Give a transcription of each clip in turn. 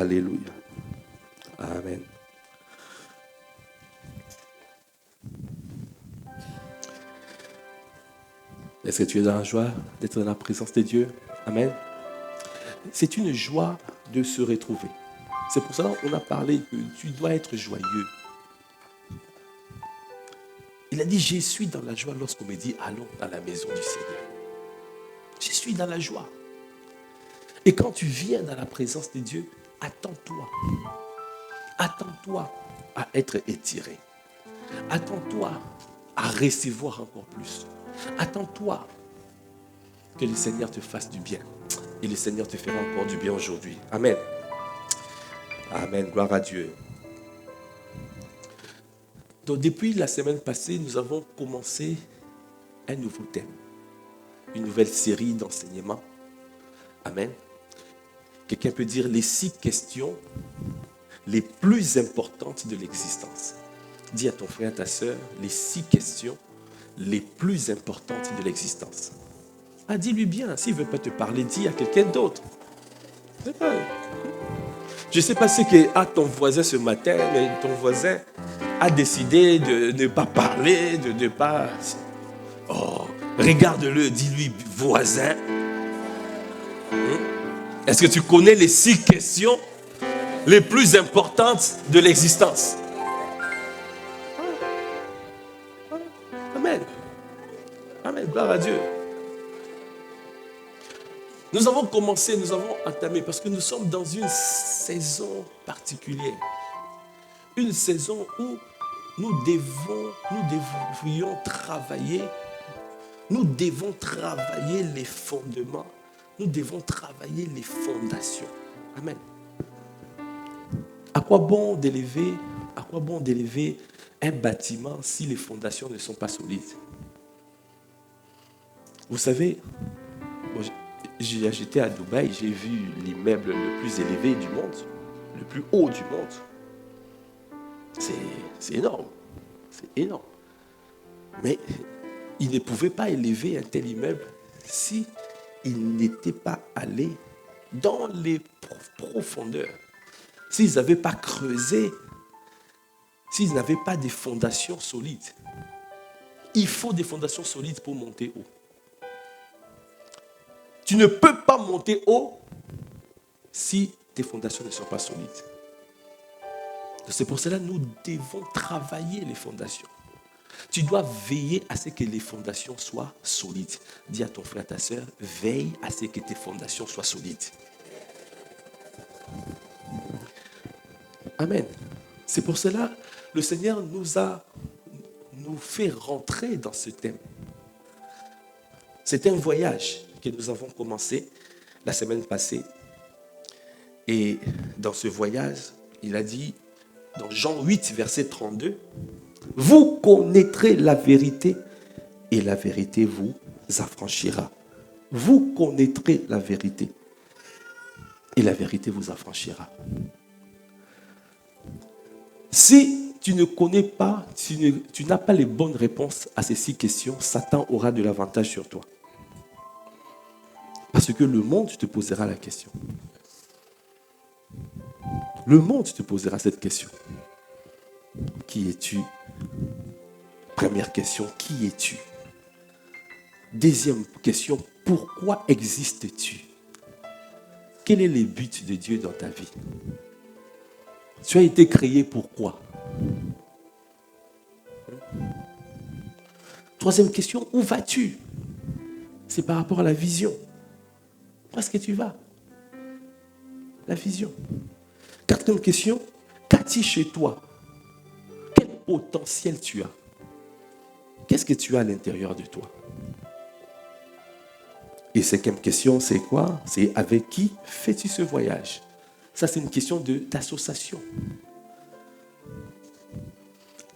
Alléluia. Amen. Est-ce que tu es dans la joie d'être dans la présence de Dieu? Amen. C'est une joie de se retrouver. C'est pour ça qu'on a parlé que tu dois être joyeux. Il a dit, je suis dans la joie lorsqu'on me dit, allons dans la maison du Seigneur. Je suis dans la joie. Et quand tu viens dans la présence de Dieu, attends-toi. Attends-toi à être étiré. Attends-toi à recevoir encore plus. Attends-toi que le Seigneur te fasse du bien. Et le Seigneur te fera encore du bien aujourd'hui. Amen. Amen. Gloire à Dieu. Donc depuis la semaine passée, nous avons commencé un nouveau thème. Une nouvelle série d'enseignements. Amen. Quelqu'un peut dire les 6 questions les plus importantes de l'existence. Dis à ton frère, à ta soeur, les 6 questions les plus importantes de l'existence. Ah, dis-lui bien, s'il ne veut pas te parler, dis à quelqu'un d'autre. Je ne sais pas ce qu'à ton voisin ce matin, mais ton voisin a décidé de ne pas parler, de ne pas... Oh, regarde-le, dis-lui, voisin. Est-ce que tu connais les 6 questions les plus importantes de l'existence? Amen. Amen. Gloire à Dieu. Nous avons commencé, nous avons entamé, parce que nous sommes dans une saison particulière. Une saison où nous devrions travailler. Nous devons travailler les fondements. Nous devons travailler les fondations. Amen. À quoi bon d'élever un bâtiment si les fondations ne sont pas solides? Vous savez, j'étais à Dubaï, j'ai vu l'immeuble le plus élevé du monde, le plus haut du monde. C'est énorme. C'est énorme. Mais il ne pouvait pas élever un tel immeuble si il n'était pas allé dans les profondeurs. S'ils n'avaient pas creusé, s'ils n'avaient pas des fondations solides. Il faut des fondations solides pour monter haut. Tu ne peux pas monter haut si tes fondations ne sont pas solides. C'est pour cela que nous devons travailler les fondations. Tu dois veiller à ce que les fondations soient solides. Dis à ton frère, ta soeur, veille à ce que tes fondations soient solides. Amen. C'est pour cela que le Seigneur nous fait rentrer dans ce thème. C'est un voyage que nous avons commencé la semaine passée. Et dans ce voyage, il a dit, dans Jean 8, verset 32, « Vous connaîtrez la vérité et la vérité vous affranchira. » Vous connaîtrez la vérité et la vérité vous affranchira. Si tu ne connais pas, tu n'as pas les bonnes réponses à ces 6 questions, Satan aura de l'avantage sur toi. Parce que le monde te posera la question. Le monde te posera cette question. Qui es-tu? Première question, qui es-tu? Deuxième question, pourquoi existes-tu? Quel est le but de Dieu dans ta vie? Tu as été créé pour quoi? Troisième question, où vas-tu? C'est par rapport à la vision. Où est-ce que tu vas? La vision. Quatrième question, qu'as-tu chez toi? Quel potentiel tu as? Qu'est-ce que tu as à l'intérieur de toi? Et cinquième question, c'est quoi? C'est avec qui fais-tu ce voyage? Ça, c'est une question d'association.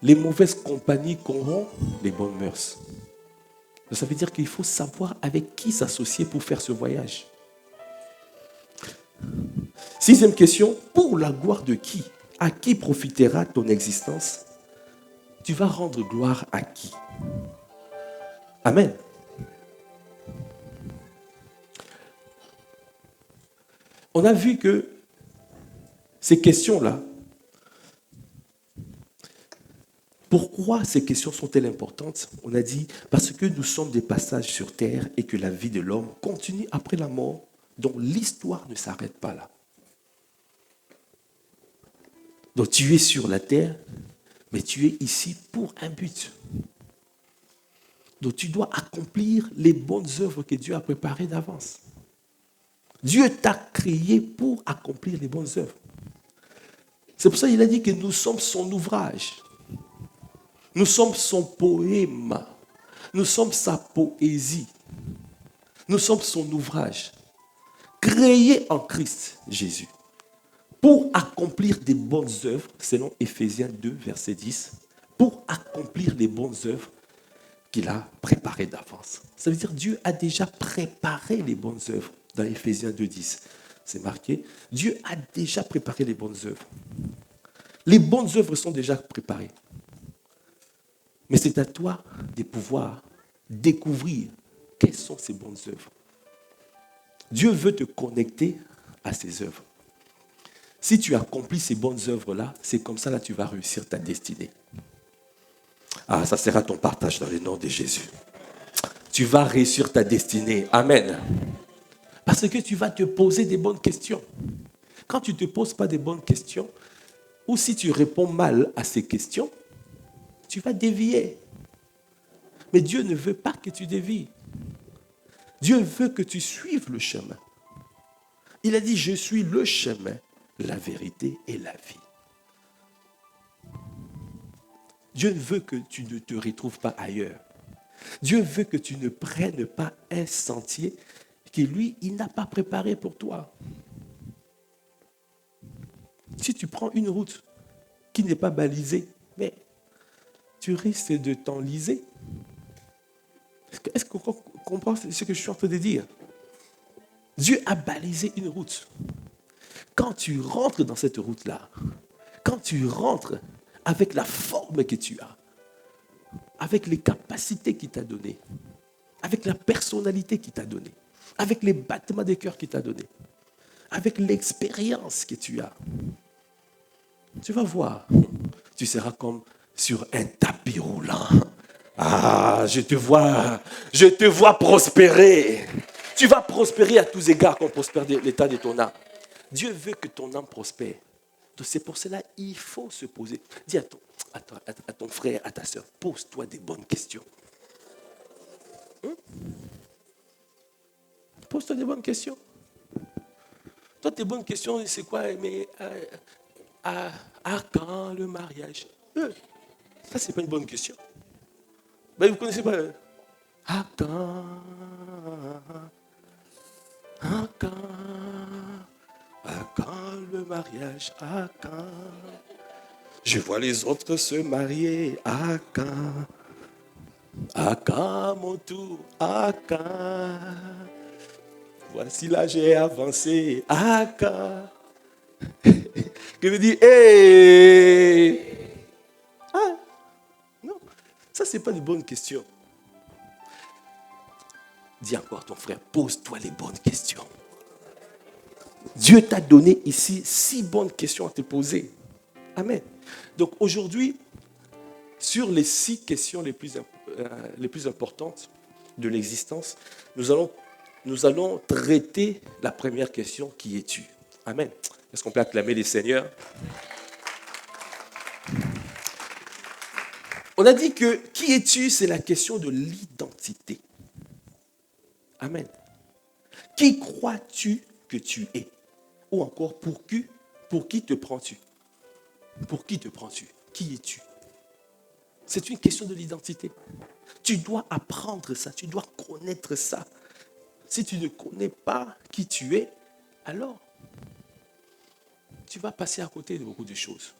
Les mauvaises compagnies corrompent les bonnes mœurs. Ça veut dire qu'il faut savoir avec qui s'associer pour faire ce voyage. Sixième question, pour la gloire de qui? À qui profitera ton existence? Tu vas rendre gloire à qui? Amen. On a vu que ces questions-là, pourquoi ces questions sont-elles importantes? On a dit, parce que nous sommes des passages sur terre et que la vie de l'homme continue après la mort, dont l'histoire ne s'arrête pas là. Donc tu es sur la terre, mais tu es ici pour un but. Donc tu dois accomplir les bonnes œuvres que Dieu a préparées d'avance. Dieu t'a créé pour accomplir les bonnes œuvres. C'est pour ça qu'il a dit que nous sommes son ouvrage. Nous sommes son poème. Nous sommes sa poésie. Nous sommes son ouvrage. Créé en Christ Jésus. Pour accomplir des bonnes œuvres, selon Éphésiens 2, verset 10, pour accomplir les bonnes œuvres qu'il a préparées d'avance. Ça veut dire que Dieu a déjà préparé les bonnes œuvres dans Éphésiens 2, 10. C'est marqué, Dieu a déjà préparé les bonnes œuvres. Les bonnes œuvres sont déjà préparées. Mais c'est à toi de pouvoir découvrir quelles sont ces bonnes œuvres. Dieu veut te connecter à ces œuvres. Si tu accomplis ces bonnes œuvres-là, c'est comme ça, là, tu vas réussir ta destinée. Ah, ça sera ton partage dans le nom de Jésus. Tu vas réussir ta destinée. Amen. Parce que tu vas te poser des bonnes questions. Quand tu ne te poses pas des bonnes questions, ou si tu réponds mal à ces questions, tu vas dévier. Mais Dieu ne veut pas que tu dévies. Dieu veut que tu suives le chemin. Il a dit, je suis le chemin, la vérité et la vie. Dieu veut que tu ne te retrouves pas ailleurs. Dieu veut que tu ne prennes pas un sentier que lui, il n'a pas préparé pour toi. Si tu prends une route qui n'est pas balisée, mais tu risques de t'enliser. Est-ce qu'on comprend ce que je suis en train de dire? Dieu a balisé une route. Quand tu rentres dans cette route-là, quand tu rentres avec la forme que tu as, avec les capacités qu'il t'a données, avec la personnalité qu'il t'a donnée, avec les battements des cœurs qu'il t'a donnés, avec l'expérience que tu as, tu vas voir, tu seras comme sur un tapis roulant. Ah, je te vois prospérer. Tu vas prospérer à tous égards comme prospère l'état de ton âme. Dieu veut que ton âme prospère. Donc c'est pour cela qu'il faut se poser. Dis à ton frère, à ta soeur, pose-toi des bonnes questions. Pose-toi des bonnes questions. Toi, tes bonnes questions, c'est quoi? Mais à quand le mariage? Ça, c'est pas une bonne question. Ben, vous connaissez pas. À quand? À quand? À quand le mariage? À quand? Je vois les autres se marier. À quand? À quand mon tour? À quand? Voici là, j'ai avancé. À quand? Que me dit, hé! Ah, non, ça, c'est pas une bonne question. Dis encore à ton frère, pose-toi les bonnes questions. Dieu t'a donné ici 6 bonnes questions à te poser. Amen. Donc aujourd'hui, sur les 6 questions les plus importantes de l'existence, nous allons traiter la première question, qui es-tu? Amen. Est-ce qu'on peut acclamer les seigneurs? On a dit que qui es-tu, c'est la question de l'identité. Amen. Qui crois-tu que tu es? Ou encore, pour qui te prends-tu? Pour qui te prends-tu? Qui es-tu? C'est une question de l'identité. Tu dois apprendre ça, tu dois connaître ça. Si tu ne connais pas qui tu es, alors tu vas passer à côté de beaucoup de choses.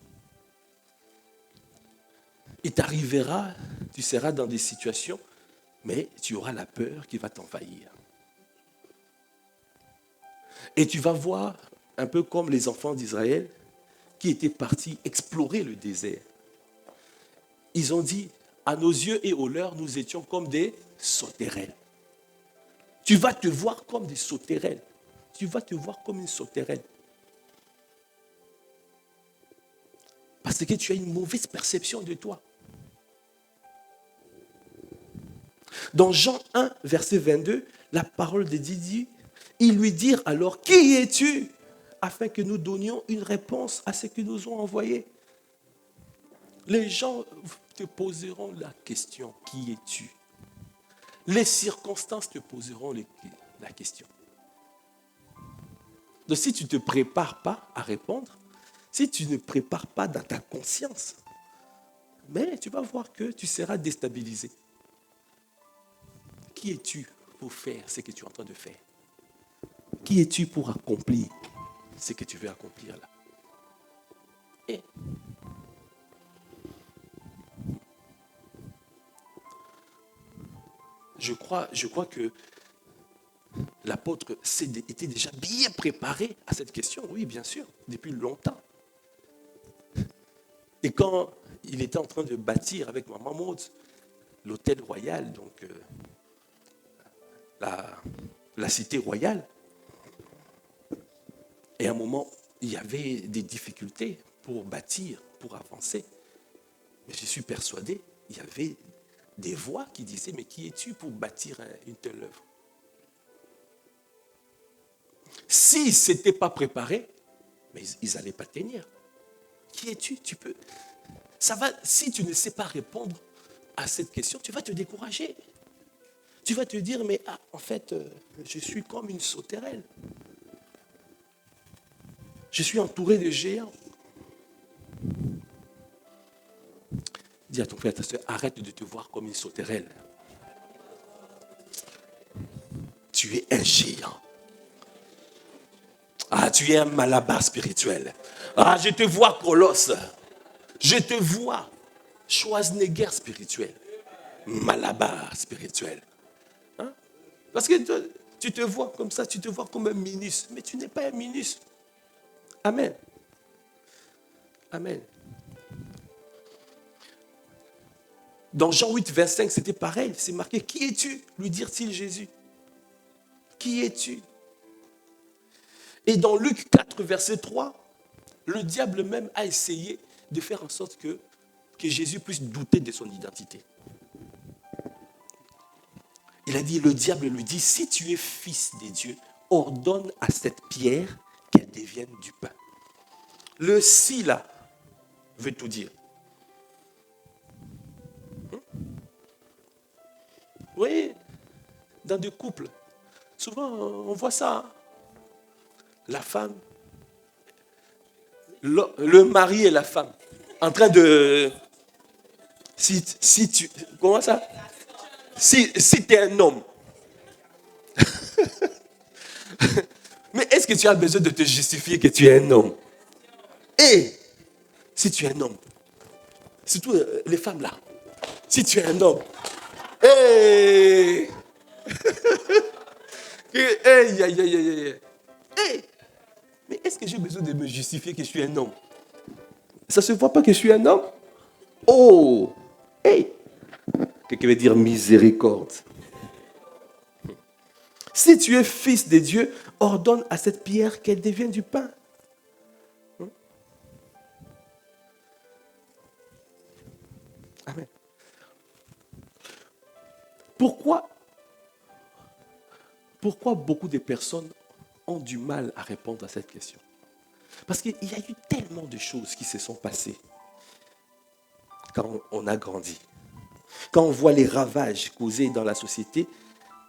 Il t'arrivera, tu seras dans des situations, mais tu auras la peur qui va t'envahir. Et tu vas voir, un peu comme les enfants d'Israël, qui étaient partis explorer le désert. Ils ont dit, à nos yeux et aux leurs, nous étions comme des sauterelles. Tu vas te voir comme des sauterelles. Tu vas te voir comme une sauterelle. Parce que tu as une mauvaise perception de toi. Dans Jean 1, verset 22, la parole de Dieu dit, ils lui dirent alors, qui es-tu? Afin que nous donnions une réponse à ce qu'ils nous ont envoyé. Les gens te poseront la question, qui es-tu? Les circonstances te poseront la question. Donc si tu ne te prépares pas à répondre, si tu ne prépares pas dans ta conscience, mais tu vas voir que tu seras déstabilisé. Qui es-tu pour faire ce que tu es en train de faire? Qui es-tu pour accomplir ce que tu veux accomplir là? Et je crois que l'apôtre était déjà bien préparé à cette question, oui, bien sûr, depuis longtemps. Et quand il était en train de bâtir avec Maman Maud l'hôtel royal, donc la cité royale, et à un moment, il y avait des difficultés pour bâtir, pour avancer. Mais je suis persuadé, il y avait des voix qui disaient, mais qui es-tu pour bâtir une telle œuvre? S'ils ne s'étaient pas préparés, mais ils n'allaient pas tenir. Qui es-tu? Tu peux. Ça va, si tu ne sais pas répondre à cette question, tu vas te décourager. Tu vas te dire, mais en fait, je suis comme une sauterelle. Je suis entouré de géants. Dis à ton frère, ta soeur, arrête de te voir comme une sauterelle. Tu es un géant. Ah, tu es un malabar spirituel. Ah, je te vois colosse. Je te vois Schwarzenegger spirituel. Malabar spirituel. Hein? Parce que tu te vois comme ça, tu te vois comme un ministre. Mais tu n'es pas un ministre. Amen. Amen. Dans Jean 8, 25, c'était pareil. C'est marqué, qui es-tu? Lui dire-t-il Jésus. Qui es-tu? Et dans Luc 4, verset 3, le diable même a essayé de faire en sorte que Jésus puisse douter de son identité. Il a dit, le diable lui dit, si tu es fils de Dieu, ordonne à cette pierre qu'elle devienne du pain. Le si là veut tout dire. Oui, dans des couples, souvent on voit ça. Hein? La femme, le mari et la femme, en train de... Si tu... Comment ça? Si tu es un homme. Mais est-ce que tu as besoin de te justifier que tu es un homme? Et si tu es un homme, surtout les femmes là, si tu es un homme, hey! Hey, aïe, aïe, aïe, aïe. Hey! Mais est-ce que j'ai besoin de me justifier que je suis un homme? Ça ne se voit pas que je suis un homme? Oh! Hey! Quelqu'un veut dire miséricorde. Si tu es fils de Dieu, ordonne à cette pierre qu'elle devienne du pain. Amen. Pourquoi beaucoup de personnes ont du mal à répondre à cette question? Parce qu'il y a eu tellement de choses qui se sont passées quand on a grandi. Quand on voit les ravages causés dans la société,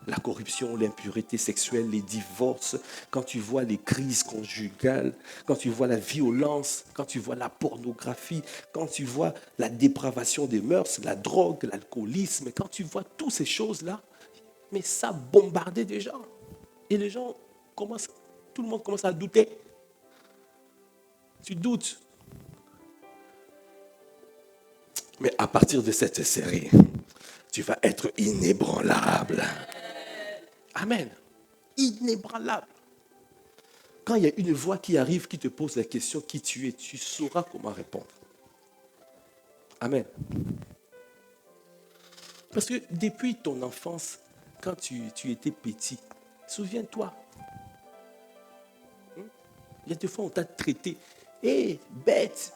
la corruption, l'impureté sexuelle, les divorces, quand tu vois les crises conjugales, quand tu vois la violence, quand tu vois la pornographie, quand tu vois la dépravation des mœurs, la drogue, l'alcoolisme, quand tu vois toutes ces choses-là, mais ça bombardait des gens. Et les gens commencent, tout le monde commence à douter. Tu doutes. Mais à partir de cette série, tu vas être inébranlable. Amen. Inébranlable. Quand il y a une voix qui arrive, qui te pose la question qui tu es, tu sauras comment répondre. Amen. Parce que depuis ton enfance, quand tu étais petit, souviens-toi. Il y a des fois on t'a traité. Hé, bête.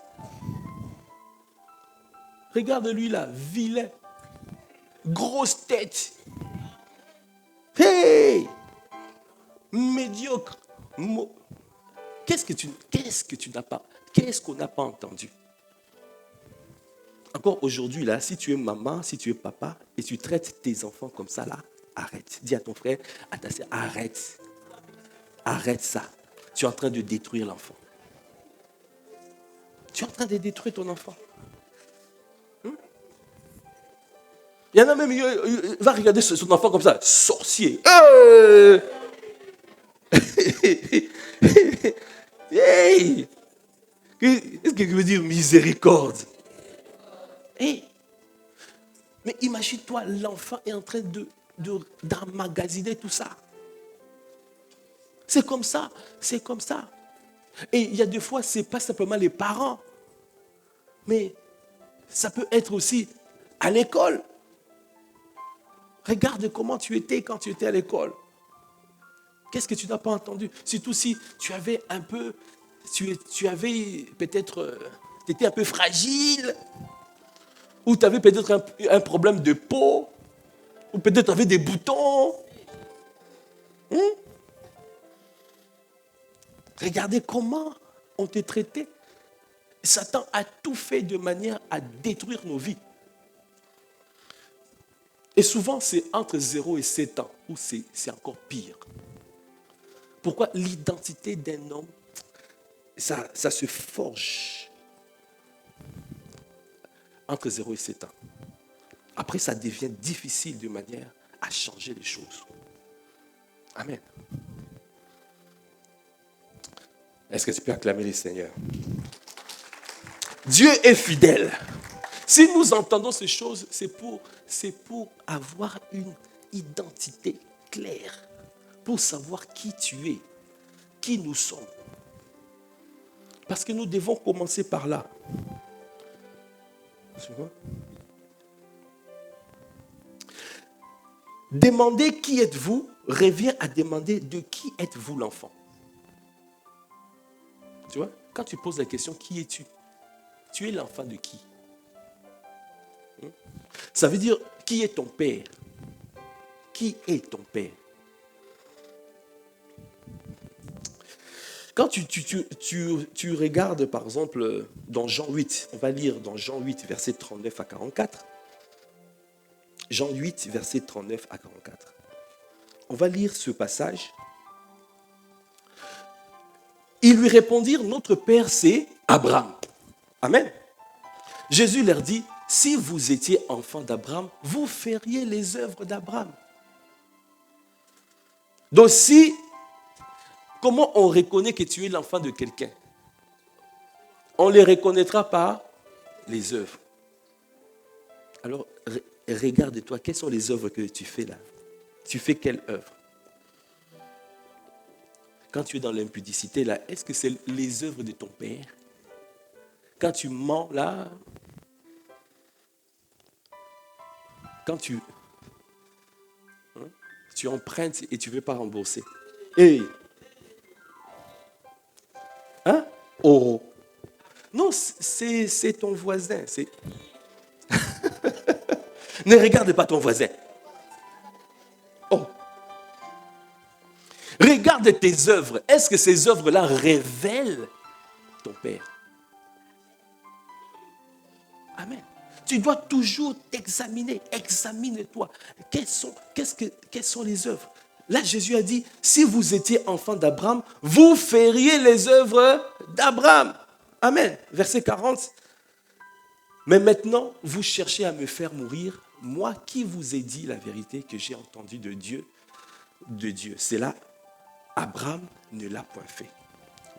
Regarde-lui là, vilain. Grosse tête. Hey! Médiocre. Qu'est-ce qu'on n'a pas entendu? Encore aujourd'hui, là, si tu es maman, si tu es papa, et tu traites tes enfants comme ça, là, arrête. Dis à ton frère, à ta sœur, arrête. Arrête ça. Tu es en train de détruire l'enfant. Tu es en train de détruire ton enfant. Il y en a même, il va regarder son enfant comme ça, sorcier. Hey! Qu'est-ce que veut dire miséricorde? Hey! Mais imagine-toi, l'enfant est en train d'emmagasiner tout ça. C'est comme ça, c'est comme ça. Et il y a des fois, ce n'est pas simplement les parents, mais ça peut être aussi à l'école. Regarde comment tu étais quand tu étais à l'école. Qu'est-ce que tu n'as pas entendu? Surtout si tu avais un peu, tu avais peut-être, tu étais un peu fragile, ou tu avais peut-être un problème de peau, ou peut-être tu avais des boutons. Regardez comment on t'a traité. Satan a tout fait de manière à détruire nos vies. Et souvent, c'est entre 0 et 7 ans, où c'est encore pire. Pourquoi? L'identité d'un homme, ça se forge entre 0 et 7 ans. Après, ça devient difficile de manière à changer les choses. Amen. Est-ce que tu peux acclamer le Seigneur? Dieu est fidèle. Si nous entendons ces choses, c'est pour avoir une identité claire, pour savoir qui tu es, qui nous sommes. Parce que nous devons commencer par là. Tu vois? Demander qui êtes-vous revient à demander de qui êtes-vous l'enfant. Tu vois? Quand tu poses la question, qui es-tu? Tu es l'enfant de qui? Ça veut dire, qui est ton père? Qui est ton père? Quand tu regardes, par exemple, dans Jean 8, on va lire dans Jean 8, versets 39 à 44. Jean 8, versets 39 à 44. On va lire ce passage. Ils lui répondirent, notre père, c'est Abraham. Amen. Jésus leur dit, si vous étiez enfant d'Abraham, vous feriez les œuvres d'Abraham. Donc si, comment on reconnaît que tu es l'enfant de quelqu'un? On les reconnaîtra par les œuvres. Alors, regarde-toi, quelles sont les œuvres que tu fais là? Tu fais quelle œuvre? Quand tu es dans l'impudicité là, est-ce que c'est les œuvres de ton père? Quand tu mens là, quand tu empruntes et tu ne veux pas rembourser. Hey! Hein? Oh! Non, c'est ton voisin. Ne regarde pas ton voisin. Oh! Regarde tes œuvres. Est-ce que ces œuvres-là révèlent ton Père? Amen. Tu dois toujours t'examiner. Examine-toi. Quelles sont les œuvres? Là, Jésus a dit, si vous étiez enfant d'Abraham, vous feriez les œuvres d'Abraham. Amen. Verset 40. Mais maintenant, vous cherchez à me faire mourir, moi qui vous ai dit la vérité que j'ai entendue de Dieu. C'est là, Abraham ne l'a point fait.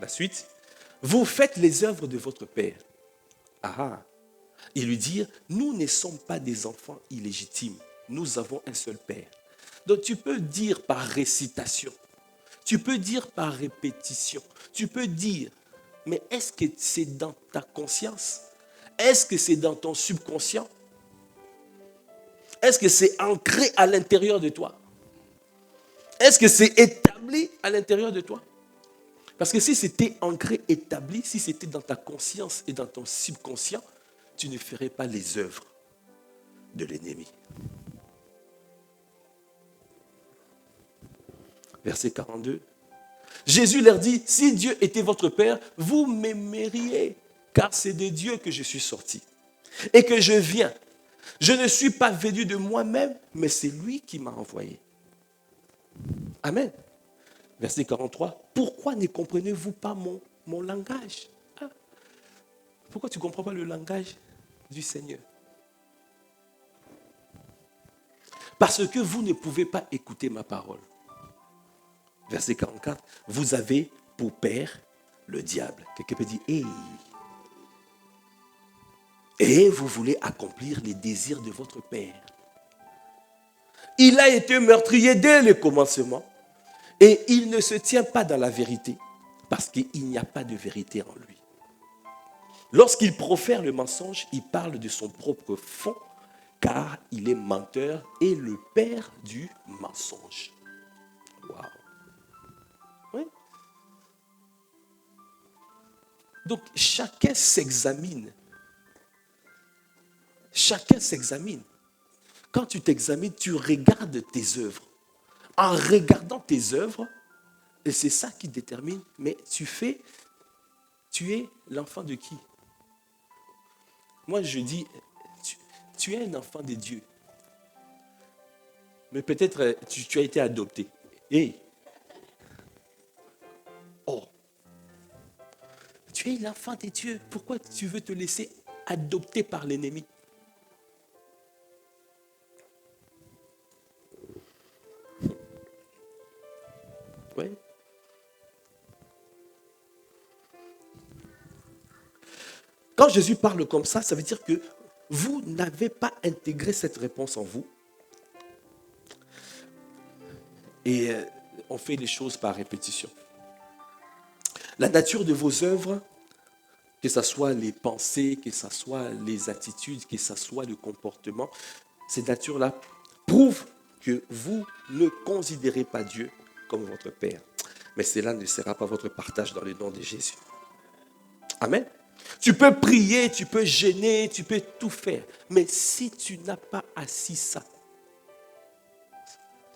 La suite. Vous faites les œuvres de votre père. Ah. Ils lui dirent, nous ne sommes pas des enfants illégitimes. Nous avons un seul père. Donc tu peux dire par récitation. Tu peux dire par répétition. Tu peux dire, mais est-ce que c'est dans ta conscience? Est-ce que c'est dans ton subconscient? Est-ce que c'est ancré à l'intérieur de toi? Est-ce que c'est établi à l'intérieur de toi? Parce que si c'était ancré, établi, si c'était dans ta conscience et dans ton subconscient, tu ne ferais pas les œuvres de l'ennemi. Verset 42. Jésus leur dit, si Dieu était votre Père, vous m'aimeriez, car c'est de Dieu que je suis sorti et que je viens. Je ne suis pas venu de moi-même, mais c'est lui qui m'a envoyé. Amen. Verset 43. Pourquoi ne comprenez-vous pas mon langage? Pourquoi tu ne comprends pas le langage du Seigneur? Parce que vous ne pouvez pas écouter ma parole. Verset 44. Vous avez pour père le diable. Quelqu'un peut dire, hey. Et vous voulez accomplir les désirs de votre père. Il a été meurtrier dès le commencement et il ne se tient pas dans la vérité parce qu'il n'y a pas de vérité en lui. Lorsqu'il profère le mensonge, il parle de son propre fond car il est menteur et le père du mensonge. Waouh. Oui. Donc chacun s'examine. Chacun s'examine. Quand tu t'examines, tu regardes tes œuvres. En regardant tes œuvres, et c'est ça qui détermine, mais tu es l'enfant de qui? Moi, je dis, tu es un enfant de Dieu. Mais peut-être tu as été adopté. Hey. Oh. Tu es l'enfant de Dieu. Pourquoi tu veux te laisser adopter par l'ennemi? Oui. Quand Jésus parle comme ça veut dire que vous n'avez pas intégré cette réponse en vous. Et on fait les choses par répétition. La nature de vos œuvres, que ce soit les pensées, que ce soit les attitudes, que ce soit le comportement, ces natures-là prouvent que vous ne considérez pas Dieu comme votre Père. Mais cela ne sera pas votre partage dans le nom de Jésus. Amen. Tu peux prier, tu peux gêner, tu peux tout faire. Mais si tu n'as pas assis ça,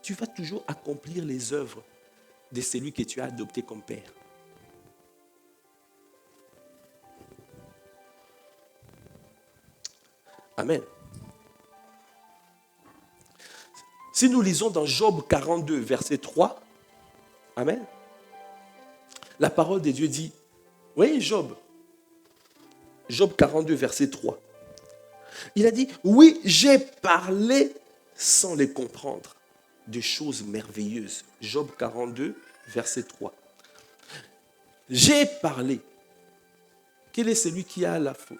tu vas toujours accomplir les œuvres de celui que tu as adopté comme Père. Amen. Si nous lisons dans Job 42, verset 3, Amen, la parole de Dieu dit, oui, Job 42, verset 3, il a dit, oui, j'ai parlé sans les comprendre de choses merveilleuses. Job 42, verset 3. J'ai parlé. Quel est celui qui a la faute?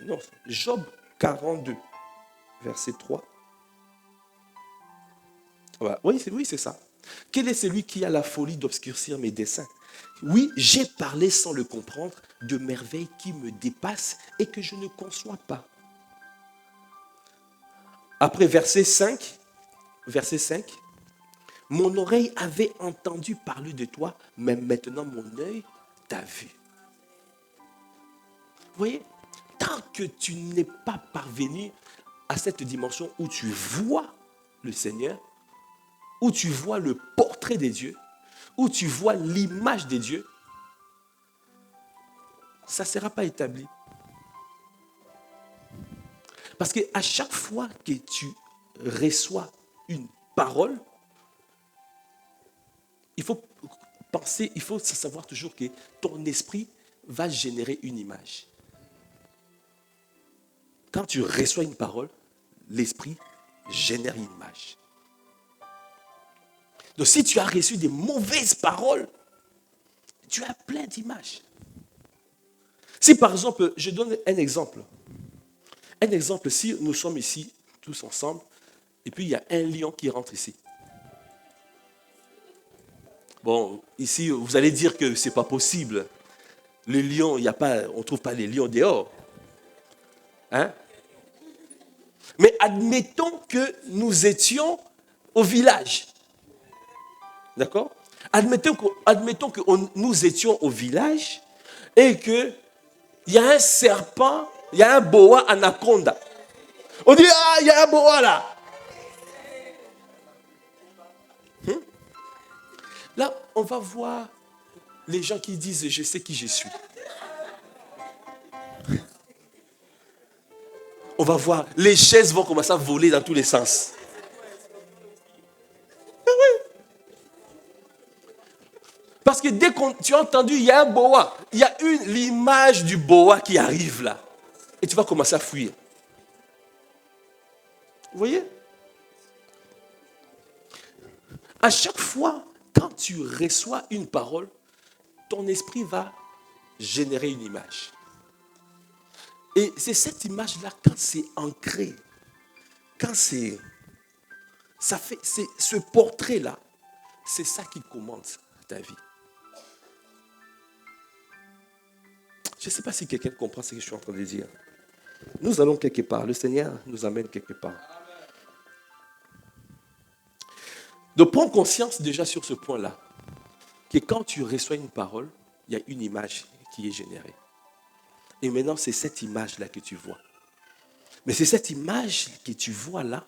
Non, Job 42, verset 3. Oui, c'est ça. Quel est celui qui a la folie d'obscurcir mes desseins? Oui, j'ai parlé sans le comprendre de merveilles qui me dépassent et que je ne conçois pas. Après verset 5, mon oreille avait entendu parler de toi, mais maintenant mon œil t'a vu. Vous voyez, tant que tu n'es pas parvenu à cette dimension où tu vois le Seigneur, où tu vois le portrait de Dieu, où tu vois l'image de Dieu, ça ne sera pas établi. Parce qu'à chaque fois que tu reçois une parole, il faut penser, il faut savoir toujours que ton esprit va générer une image. Quand tu reçois une parole, l'esprit génère une image. Donc si tu as reçu des mauvaises paroles, tu as plein d'images. Si par exemple, je donne un exemple. Un exemple, si nous sommes ici, tous ensemble, et puis il y a un lion qui rentre ici. Bon, ici, vous allez dire que ce n'est pas possible. Le lion, il y a pas, on ne trouve pas les lions dehors. Hein? Mais admettons que nous étions au village. D'accord? Admettons que nous étions au village et qu'il y a un serpent Il y a un boa anaconda. On dit, ah, il y a un boa là. Là, on va voir les gens qui disent, je sais qui je suis. On va voir, les chaises vont commencer à voler dans tous les sens. Parce que dès que tu as entendu, il y a un boa, il y a l'image du boa qui arrive là. Et tu vas commencer à fuir. Vous voyez? À chaque fois, quand tu reçois une parole, ton esprit va générer une image. Et c'est cette image-là, quand c'est ancré, quand c'est ce portrait-là, c'est ça qui commande ta vie. Je ne sais pas si quelqu'un comprend ce que je suis en train de dire. Nous allons quelque part. Le Seigneur nous amène quelque part. De prendre conscience déjà sur ce point-là, que quand tu reçois une parole, il y a une image qui est générée. Et maintenant, c'est cette image-là que tu vois. Mais c'est cette image que tu vois là,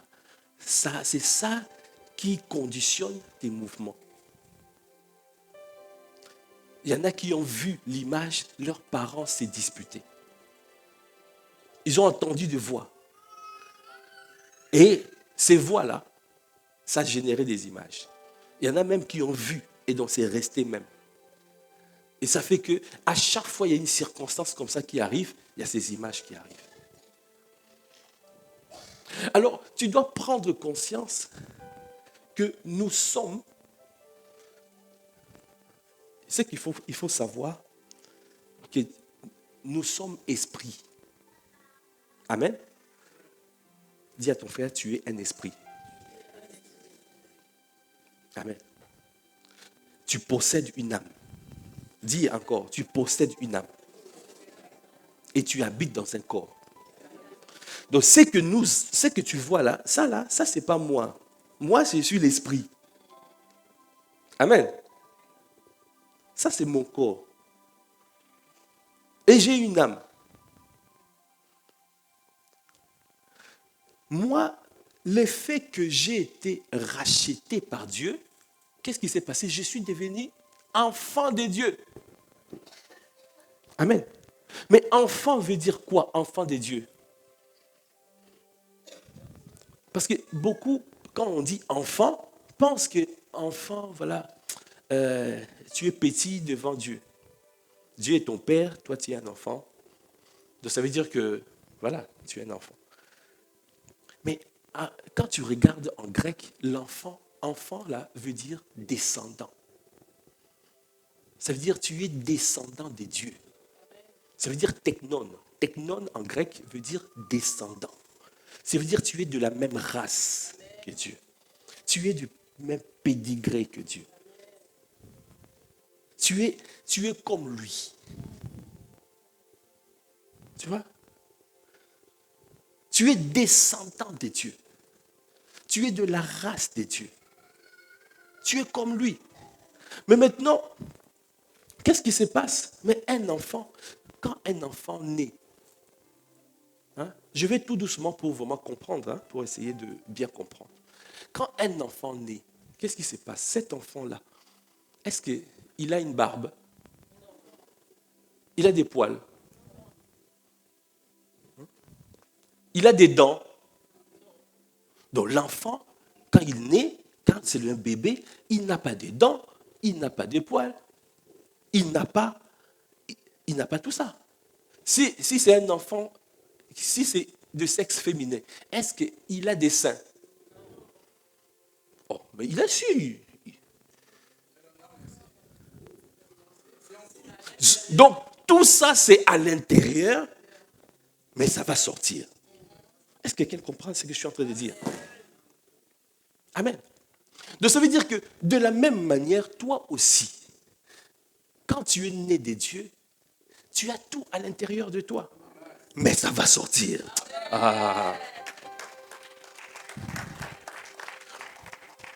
c'est ça qui conditionne tes mouvements. Il y en a qui ont vu l'image, leurs parents s'est disputés. Ils ont entendu des voix. Et ces voix-là, ça générait des images. Il y en a même qui ont vu et donc c'est resté même. Et ça fait que à chaque fois il y a une circonstance comme ça qui arrive, il y a ces images qui arrivent. Alors, tu dois prendre conscience que nous sommes, c'est qu'il faut savoir que nous sommes esprits. Amen. Dis à ton frère, tu es un esprit. Amen. Tu possèdes une âme. Dis encore, tu possèdes une âme. Et tu habites dans un corps. Donc, ce que tu vois là, ça c'est pas moi. Moi, je suis l'esprit. Amen. Ça, c'est mon corps. Et j'ai une âme. Moi, le fait que j'ai été racheté par Dieu, qu'est-ce qui s'est passé? Je suis devenu enfant de Dieu. Amen. Mais enfant veut dire quoi, enfant de Dieu? Parce que beaucoup, quand on dit enfant, pensent que enfant, voilà, tu es petit devant Dieu. Dieu est ton père, toi tu es un enfant. Donc ça veut dire que, voilà, tu es un enfant. Mais quand tu regardes en grec, enfant là, veut dire descendant. Ça veut dire tu es descendant de Dieu. Ça veut dire technon. Technon en grec veut dire descendant. Ça veut dire tu es de la même race que Dieu. Tu es du même pédigré que Dieu. Tu es comme lui. Tu vois? Tu es descendant de Dieu. Tu es de la race de Dieu. Tu es comme lui. Mais maintenant, qu'est-ce qui se passe? Mais un enfant, quand un enfant naît, je vais tout doucement pour vraiment comprendre, pour essayer de bien comprendre. Quand un enfant naît, qu'est-ce qui se passe? Cet enfant-là, est-ce qu'il a une barbe? Il a des poils? Il a des dents? Donc l'enfant, quand il naît, quand c'est un bébé, il n'a pas de dents, il n'a pas de poils, il n'a pas tout ça. Si c'est un enfant, si c'est de sexe féminin, est-ce qu'il a des seins? Oh, mais il a su. Donc, tout ça, c'est à l'intérieur, mais ça va sortir. Est-ce que quelqu'un comprend ce que je suis en train de dire? Amen. Donc, ça veut dire que de la même manière, toi aussi, quand tu es né de Dieu, tu as tout à l'intérieur de toi. Mais ça va sortir. Ah.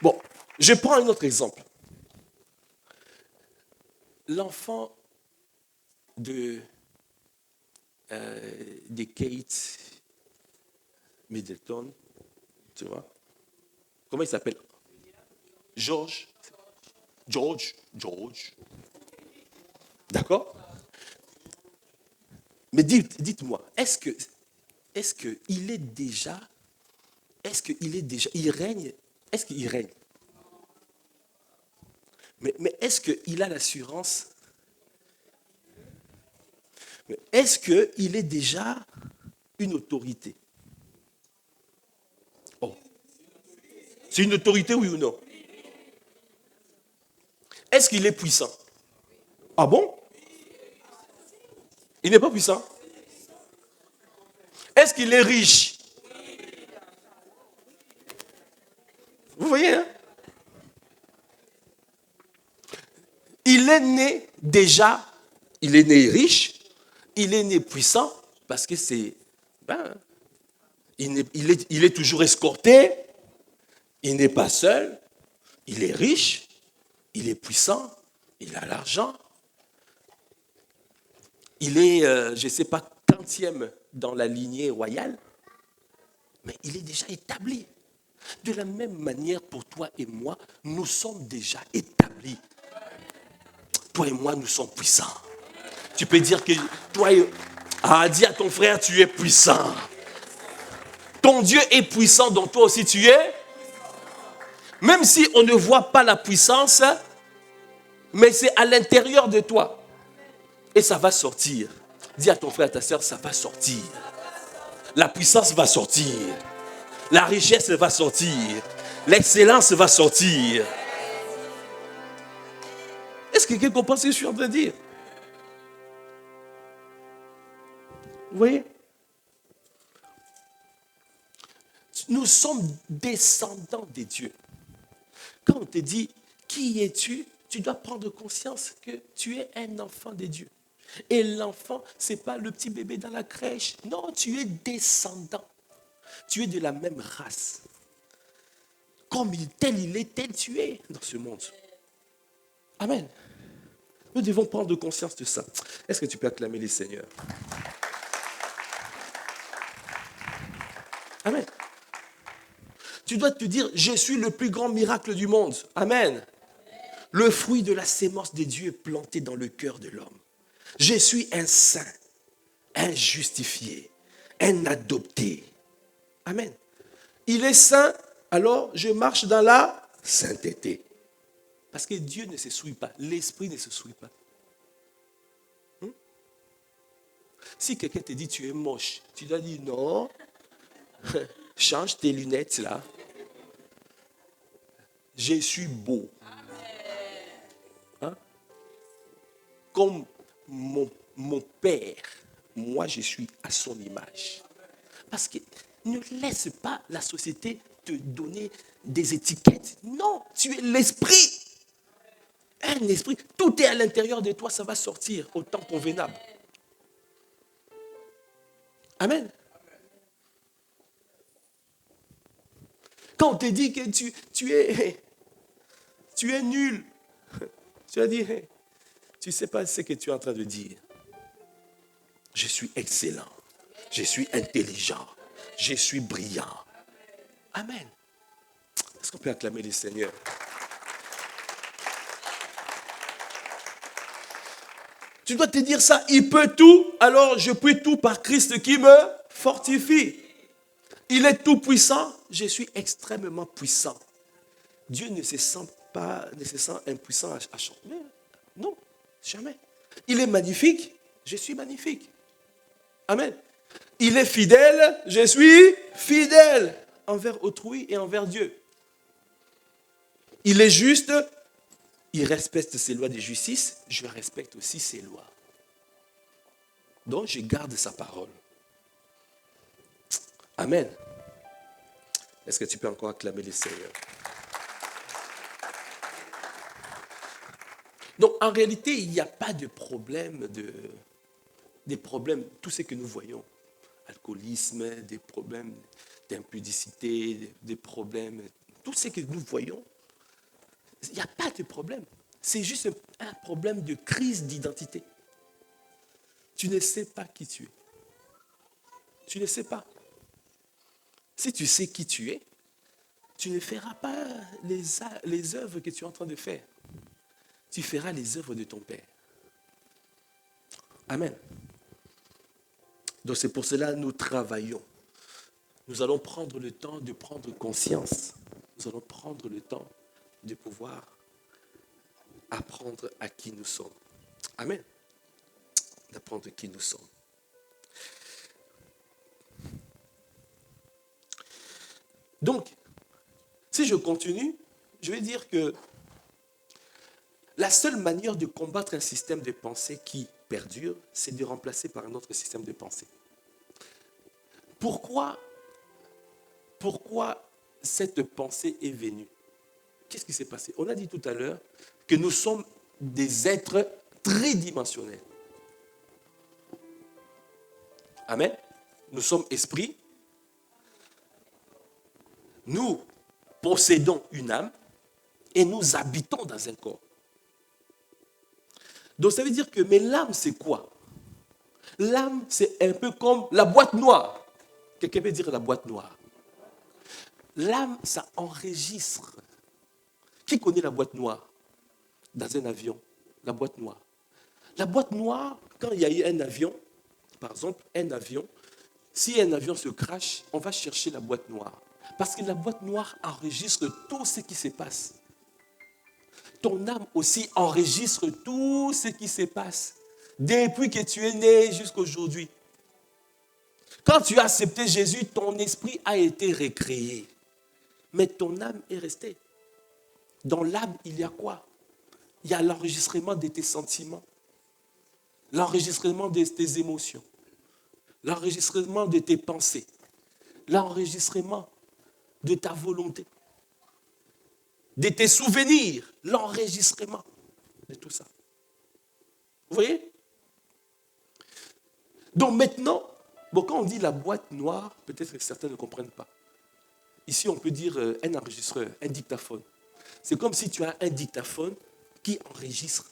Bon, je prends un autre exemple. L'enfant de des Kate Middleton, tu vois. Comment il s'appelle? George. D'accord? Mais dites-moi, est-ce qu'il est déjà, il règne, est-ce qu'il règne? Mais est-ce qu'il a l'assurance? Mais est-ce qu'il est déjà une autorité? Oh, c'est une autorité, oui ou non? Est-ce qu'il est puissant? Ah bon? Il n'est pas puissant? Est-ce qu'il est riche? Vous voyez, hein? Il est né déjà, il est né riche, il est né puissant, parce que c'est, il est toujours escorté, il n'est pas seul, il est riche, il est puissant, il a l'argent, il est, je ne sais pas, quantième dans la lignée royale, mais il est déjà établi. De la même manière, pour toi et moi, nous sommes déjà établis. Toi et moi, nous sommes puissants. Tu peux dire que toi et... Ah, dis à ton frère, tu es puissant. Ton Dieu est puissant, donc toi aussi tu es. Même si on ne voit pas la puissance, mais c'est à l'intérieur de toi. Et ça va sortir. Dis à ton frère, à ta soeur, ça va sortir. La puissance va sortir. La richesse va sortir. L'excellence va sortir. Est-ce que quelqu'un comprend ce que je suis en train de dire? Vous voyez? Nous sommes descendants des dieux. Quand on te dit, qui es-tu? Tu dois prendre conscience que tu es un enfant des dieux. Et l'enfant, ce n'est pas le petit bébé dans la crèche. Non, tu es descendant. Tu es de la même race. Comme tel il est, tel tu es dans ce monde. Amen. Nous devons prendre conscience de ça. Est-ce que tu peux acclamer les seigneurs? Amen. Tu dois te dire, je suis le plus grand miracle du monde. Amen. Le fruit de la sémence des dieux planté dans le cœur de l'homme. Je suis un saint, un justifié, un adopté. Amen. Il est saint, alors je marche dans la sainteté. Parce que Dieu ne se souille pas, l'esprit ne se souille pas. Si quelqu'un te dit tu es moche, tu dois dire non, change tes lunettes là. Je suis beau. Hein? Comme mon père, moi je suis à son image. Parce que ne laisse pas la société te donner des étiquettes. Non, tu es l'esprit. Un esprit, tout est à l'intérieur de toi, ça va sortir au temps convenable. Amen. Quand on te dit que tu es nul, tu as dit, tu ne sais pas ce que tu es en train de dire. Je suis excellent, je suis intelligent, je suis brillant. Amen. Est-ce qu'on peut acclamer le Seigneur? Tu dois te dire ça, il peut tout, alors je peux tout par Christ qui me fortifie. Il est tout puissant, je suis extrêmement puissant. Dieu ne se sent impuissant à changer. Non, jamais. Il est magnifique, je suis magnifique. Amen. Il est fidèle, je suis fidèle envers autrui et envers Dieu. Il est juste, il respecte ses lois de justice, je respecte aussi ses lois. Donc je garde sa parole. Amen. Est-ce que tu peux encore acclamer le Seigneur? Donc en réalité, il n'y a pas de problème des problèmes, tout ce que nous voyons. Alcoolisme, des problèmes d'impudicité, des problèmes, tout ce que nous voyons. Il n'y a pas de problème. C'est juste un problème de crise d'identité. Tu ne sais pas qui tu es. Tu ne sais pas. Si tu sais qui tu es, tu ne feras pas les œuvres que tu es en train de faire. Tu feras les œuvres de ton Père. Amen. Donc c'est pour cela que nous travaillons. Nous allons prendre le temps de prendre conscience. Nous allons prendre le temps de pouvoir apprendre à qui nous sommes. Amen. D'apprendre qui nous sommes. Donc, si je continue, je vais dire que la seule manière de combattre un système de pensée qui perdure, c'est de remplacer par un autre système de pensée. Pourquoi cette pensée est venue? Qu'est-ce qui s'est passé? On a dit tout à l'heure que nous sommes des êtres tridimensionnels. Amen. Nous sommes esprits. Nous possédons une âme et nous habitons dans un corps. Donc ça veut dire que, mais l'âme c'est quoi? L'âme c'est un peu comme la boîte noire. Quelqu'un peut dire la boîte noire. L'âme ça enregistre. Qui connaît la boîte noire? Dans un avion, la boîte noire. La boîte noire, quand il y a eu un avion, par exemple un avion, si un avion se crache, on va chercher la boîte noire. Parce que la boîte noire enregistre tout ce qui se passe. Ton âme aussi enregistre tout ce qui se passe depuis que tu es né jusqu'à aujourd'hui. Quand tu as accepté Jésus, ton esprit a été recréé. Mais ton âme est restée. Dans l'âme, il y a quoi? Il y a l'enregistrement de tes sentiments, l'enregistrement de tes émotions, l'enregistrement de tes pensées, l'enregistrement de ta volonté, de tes souvenirs, l'enregistrement de tout ça. Vous voyez? Donc maintenant, quand on dit la boîte noire, peut-être que certains ne comprennent pas. Ici, on peut dire un enregistreur, un dictaphone. C'est comme si tu as un dictaphone qui enregistre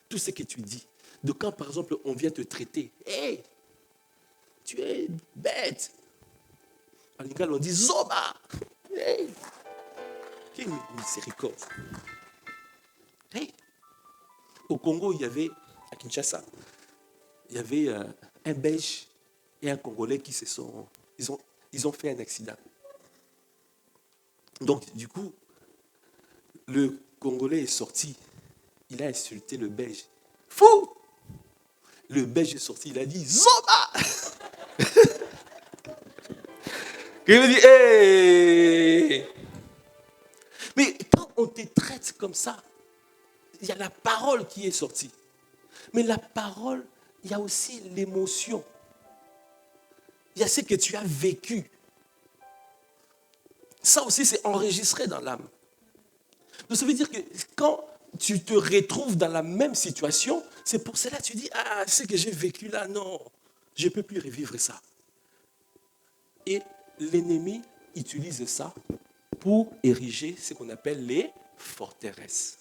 tout ce que tu dis. Donc quand, par exemple, on vient te traiter, « Hey, tu es bête !» En lingala, on dit « Zoba !» Hey, quelle miséricorde. Hey. Au Congo, il y avait, à Kinshasa, il y avait un Belge et un Congolais qui se sont... Ils ont fait un accident. Donc, du coup, le Congolais est sorti. Il a insulté le Belge. Fou! Le Belge est sorti, il a dit Zoba! Il a dit hey! Mais quand on te traite comme ça, il y a la parole qui est sortie. Mais la parole, il y a aussi l'émotion. Il y a ce que tu as vécu. Ça aussi, c'est enregistré dans l'âme. Donc ça veut dire que quand tu te retrouves dans la même situation, c'est pour cela que tu dis, ah, ce que j'ai vécu là, non, je ne peux plus revivre ça. Et l'ennemi utilise ça pour ériger ce qu'on appelle les forteresses.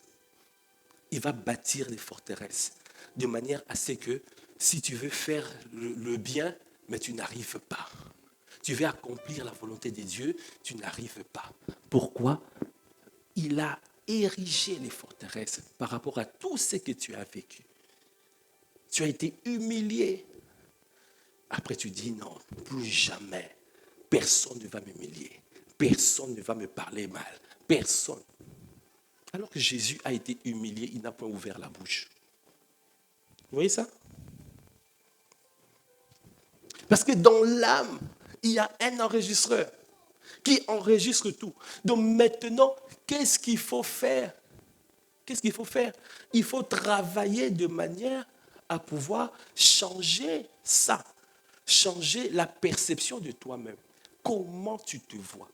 Il va bâtir les forteresses de manière à ce que si tu veux faire le bien, mais tu n'arrives pas. Tu veux accomplir la volonté de Dieu, tu n'arrives pas. Pourquoi? Il a érigé les forteresses par rapport à tout ce que tu as vécu. Tu as été humilié. Après tu dis non, plus jamais. Personne ne va m'humilier. Personne ne va me parler mal. Personne. Alors que Jésus a été humilié, il n'a pas ouvert la bouche. Vous voyez ça? Parce que dans l'âme, il y a un enregistreur qui enregistre tout. Donc maintenant, qu'est-ce qu'il faut faire? Qu'est-ce qu'il faut faire? Il faut travailler de manière à pouvoir changer ça, changer la perception de toi-même. Comment tu te vois?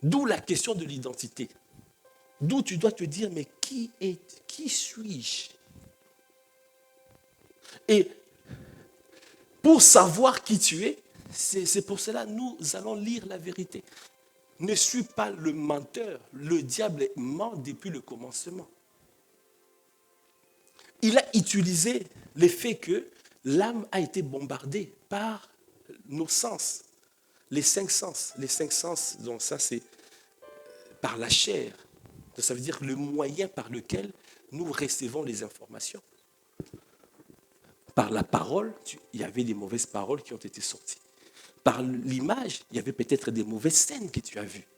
D'où la question de l'identité. D'où tu dois te dire, mais qui suis-je? Et pour savoir qui tu es, c'est pour cela que nous allons lire la vérité. Ne suis pas le menteur. Le diable ment depuis le commencement. Il a utilisé le fait que l'âme a été bombardée par nos sens, les 5 sens. Les 5 sens, donc ça c'est par la chair. Donc, ça veut dire le moyen par lequel nous recevons les informations. Par la parole, il y avait des mauvaises paroles qui ont été sorties. Par l'image, il y avait peut-être des mauvaises scènes que tu as vues.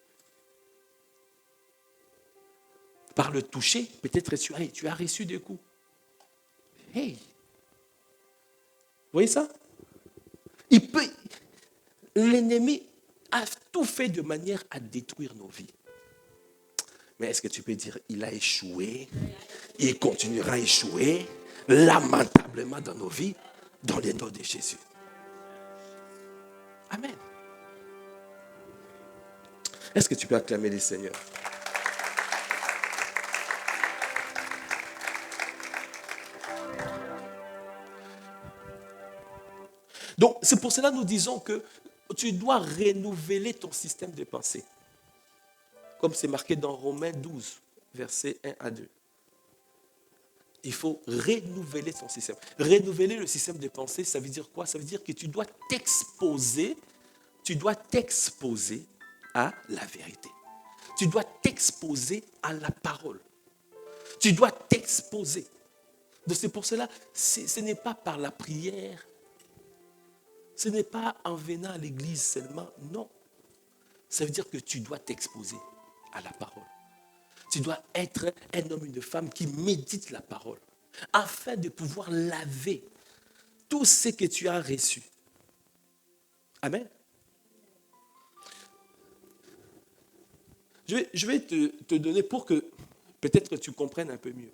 Par le toucher, peut-être tu as reçu des coups. Hey! Vous voyez ça? L'ennemi a tout fait de manière à détruire nos vies. Mais est-ce que tu peux dire, il a échoué, il continuera à échouer lamentablement dans nos vies, dans le nom de Jésus. Amen. Est-ce que tu peux acclamer le Seigneur? Donc, c'est pour cela que nous disons que tu dois renouveler ton système de pensée. Comme c'est marqué dans Romains 12, versets 1 à 2. Il faut renouveler ton système. Renouveler le système de pensée, ça veut dire quoi? Ça veut dire que tu dois t'exposer à la vérité. Tu dois t'exposer à la parole. Tu dois t'exposer. Donc c'est pour cela, ce n'est pas par la prière, ce n'est pas en venant à l'église seulement, non. Ça veut dire que tu dois t'exposer à la parole. Tu dois être un homme, une femme qui médite la parole, afin de pouvoir laver tout ce que tu as reçu. Amen. Je vais te donner pour que peut-être tu comprennes un peu mieux.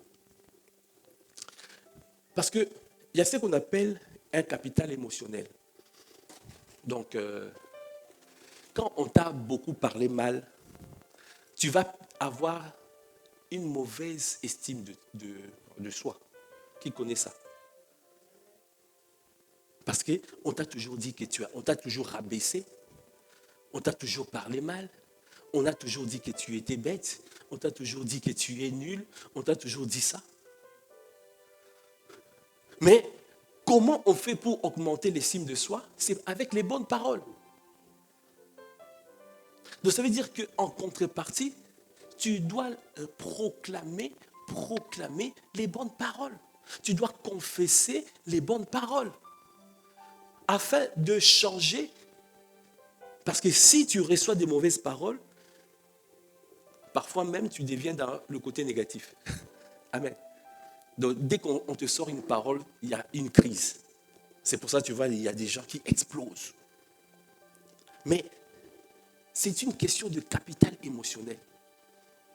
Parce qu'il y a ce qu'on appelle un capital émotionnel. Donc, quand on t'a beaucoup parlé mal, tu vas avoir une mauvaise estime de soi. Qui connaît ça? Parce qu'on t'a toujours dit on t'a toujours rabaissé, on t'a toujours parlé mal, on a toujours dit que tu étais bête, on t'a toujours dit que tu es nul, on t'a toujours dit ça. Mais comment on fait pour augmenter l'estime de soi? C'est avec les bonnes paroles. Donc ça veut dire qu'en contrepartie, tu dois proclamer les bonnes paroles. Tu dois confesser les bonnes paroles afin de changer. Parce que si tu reçois des mauvaises paroles, parfois même tu deviens dans le côté négatif. Amen. Donc dès qu'on te sort une parole, il y a une crise. C'est pour ça que tu vois, il y a des gens qui explosent. Mais c'est une question de capital émotionnel.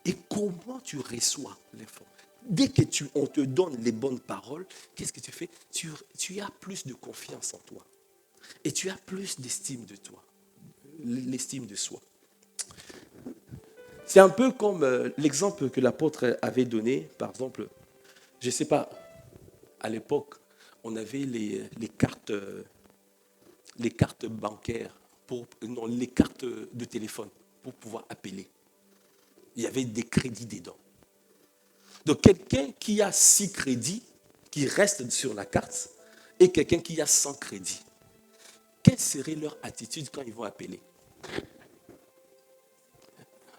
Et comment tu reçois l'info? Dès que on te donne les bonnes paroles, qu'est-ce que tu fais? Tu as plus de confiance en toi. Et tu as plus d'estime de toi. L'estime de soi. C'est un peu comme l'exemple que l'apôtre avait donné. Par exemple, je ne sais pas, à l'époque, on avait les cartes bancaires, les cartes de téléphone pour pouvoir appeler. Il y avait des crédits dedans. Donc quelqu'un qui a 6 crédits, qui reste sur la carte, et quelqu'un qui a 100 crédits, quelle serait leur attitude quand ils vont appeler?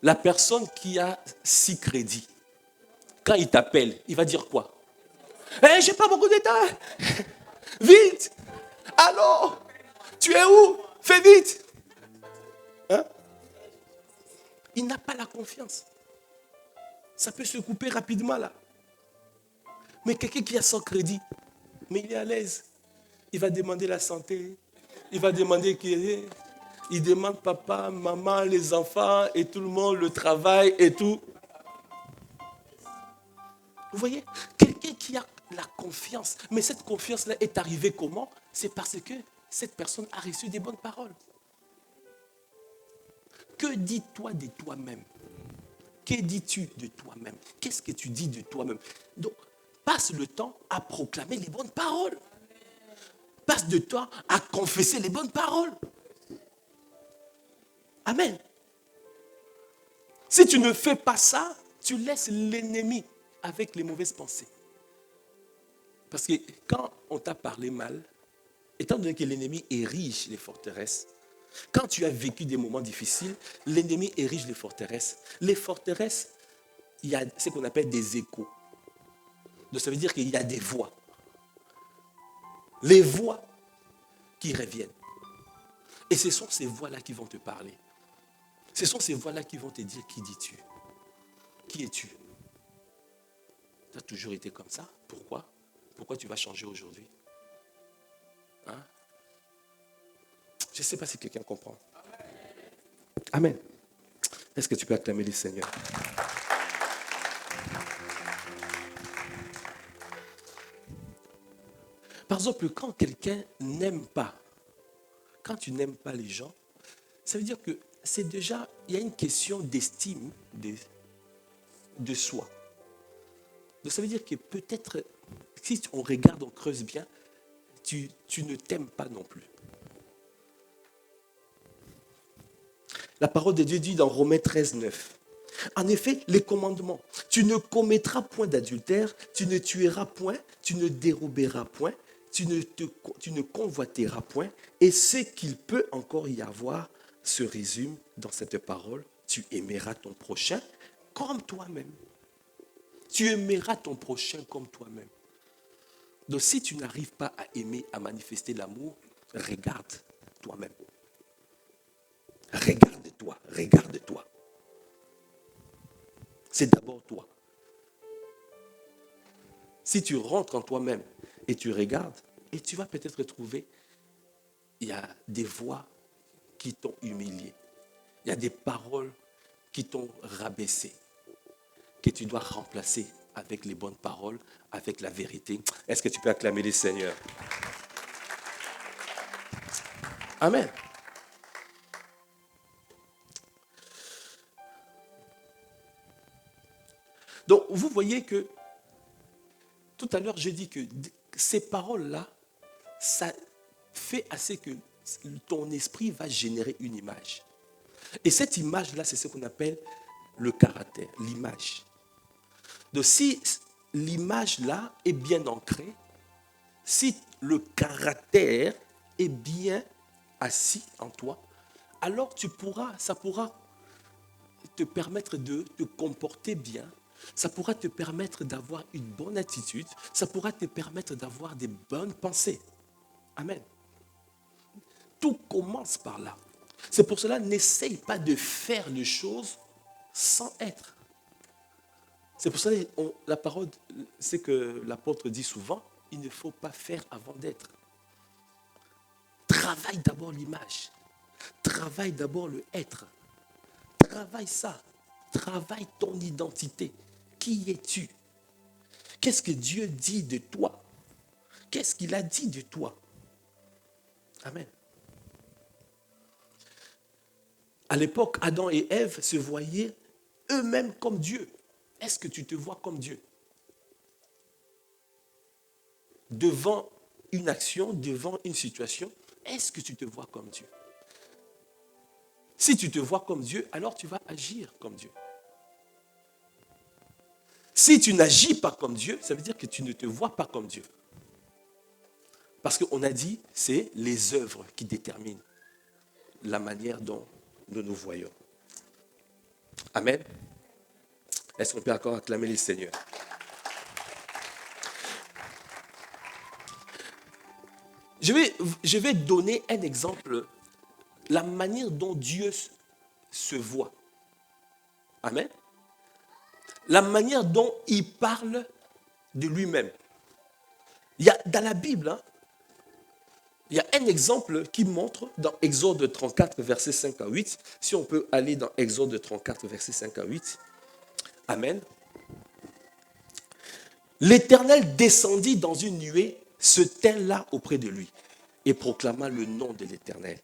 La personne qui a 6 crédits, quand il t'appelle, il va dire quoi? Je n'ai pas beaucoup de temps. Vite! Allô? Tu es où? Fais vite! Hein? Il n'a pas la confiance. Ça peut se couper rapidement là. Mais quelqu'un qui a son crédit, mais il est à l'aise. Il va demander la santé. Il va demander il demande papa, maman, les enfants et tout le monde, le travail et tout. Vous voyez? Quelqu'un qui a la confiance. Mais cette confiance-là est arrivée comment? C'est parce que cette personne a reçu des bonnes paroles. Que dis-toi de toi-même? Que dis-tu de toi-même? Qu'est-ce que tu dis de toi-même? Donc, passe le temps à proclamer les bonnes paroles. Passe le temps à confesser les bonnes paroles. Amen. Si tu ne fais pas ça, tu laisses l'ennemi avec les mauvaises pensées. Parce que quand on t'a parlé mal, étant donné que l'ennemi érige les forteresses, quand tu as vécu des moments difficiles, l'ennemi érige les forteresses. Les forteresses, il y a ce qu'on appelle des échos. Donc ça veut dire qu'il y a des voix. Les voix qui reviennent. Et ce sont ces voix-là qui vont te parler. Ce sont ces voix-là qui vont te dire qui dis-tu? Qui es-tu? Tu as toujours été comme ça. Pourquoi? Pourquoi tu vas changer aujourd'hui? Hein? Je ne sais pas si quelqu'un comprend. Amen. Est-ce que tu peux acclamer le Seigneur? Par exemple, quand quelqu'un n'aime pas, quand tu n'aimes pas les gens, ça veut dire que c'est déjà, il y a une question d'estime de soi. Donc ça veut dire que peut-être, si on regarde, on creuse bien, tu ne t'aimes pas non plus. La parole de Dieu dit dans Romains 13, 9. En effet, les commandements, tu ne commettras point d'adultère, tu ne tueras point, tu ne déroberas point, tu ne convoiteras point, et ce qu'il peut encore y avoir se résume dans cette parole, tu aimeras ton prochain comme toi-même. Tu aimeras ton prochain comme toi-même. Donc si tu n'arrives pas à aimer, à manifester l'amour, regarde toi-même. Regarde-toi, regarde-toi. C'est d'abord toi. Si tu rentres en toi-même et tu regardes, et tu vas peut-être trouver, il y a des voix qui t'ont humilié. Il y a des paroles qui t'ont rabaissé, que tu dois remplacer avec les bonnes paroles, avec la vérité. Est-ce que tu peux acclamer le Seigneur? Amen. Donc, vous voyez que, tout à l'heure, j'ai dit que ces paroles-là, ça fait assez que ton esprit va générer une image. Et cette image-là, c'est ce qu'on appelle le caractère, l'image. Donc, si l'image-là est bien ancrée, si le caractère est bien assis en toi, alors ça pourra te permettre de te comporter bien. Ça pourra te permettre d'avoir une bonne attitude. Ça pourra te permettre d'avoir des bonnes pensées. Amen. Tout commence par là. C'est pour cela, n'essaye pas de faire les choses sans être. C'est pour cela, la parole, c'est que l'apôtre dit souvent, il ne faut pas faire avant d'être. Travaille d'abord l'image. Travaille d'abord le être. Travaille ça. Travaille ton identité. Qui es-tu? Qu'est-ce que Dieu dit de toi? Qu'est-ce qu'il a dit de toi? Amen. À l'époque, Adam et Ève se voyaient eux-mêmes comme Dieu. Est-ce que tu te vois comme Dieu? Devant une action, devant une situation, est-ce que tu te vois comme Dieu? Si tu te vois comme Dieu, alors tu vas agir comme Dieu. Si tu n'agis pas comme Dieu, ça veut dire que tu ne te vois pas comme Dieu. Parce qu'on a dit, c'est les œuvres qui déterminent la manière dont nous nous voyons. Amen. Est-ce qu'on peut encore acclamer le Seigneur? Je vais donner un exemple, la manière dont Dieu se voit. Amen. La manière dont il parle de lui-même. Il y a dans la Bible, il y a un exemple qui montre dans Exode 34, versets 5 à 8. Si on peut aller dans Exode 34, versets 5 à 8. Amen. L'Éternel descendit dans une nuée, se tint là auprès de lui et proclama le nom de l'Éternel.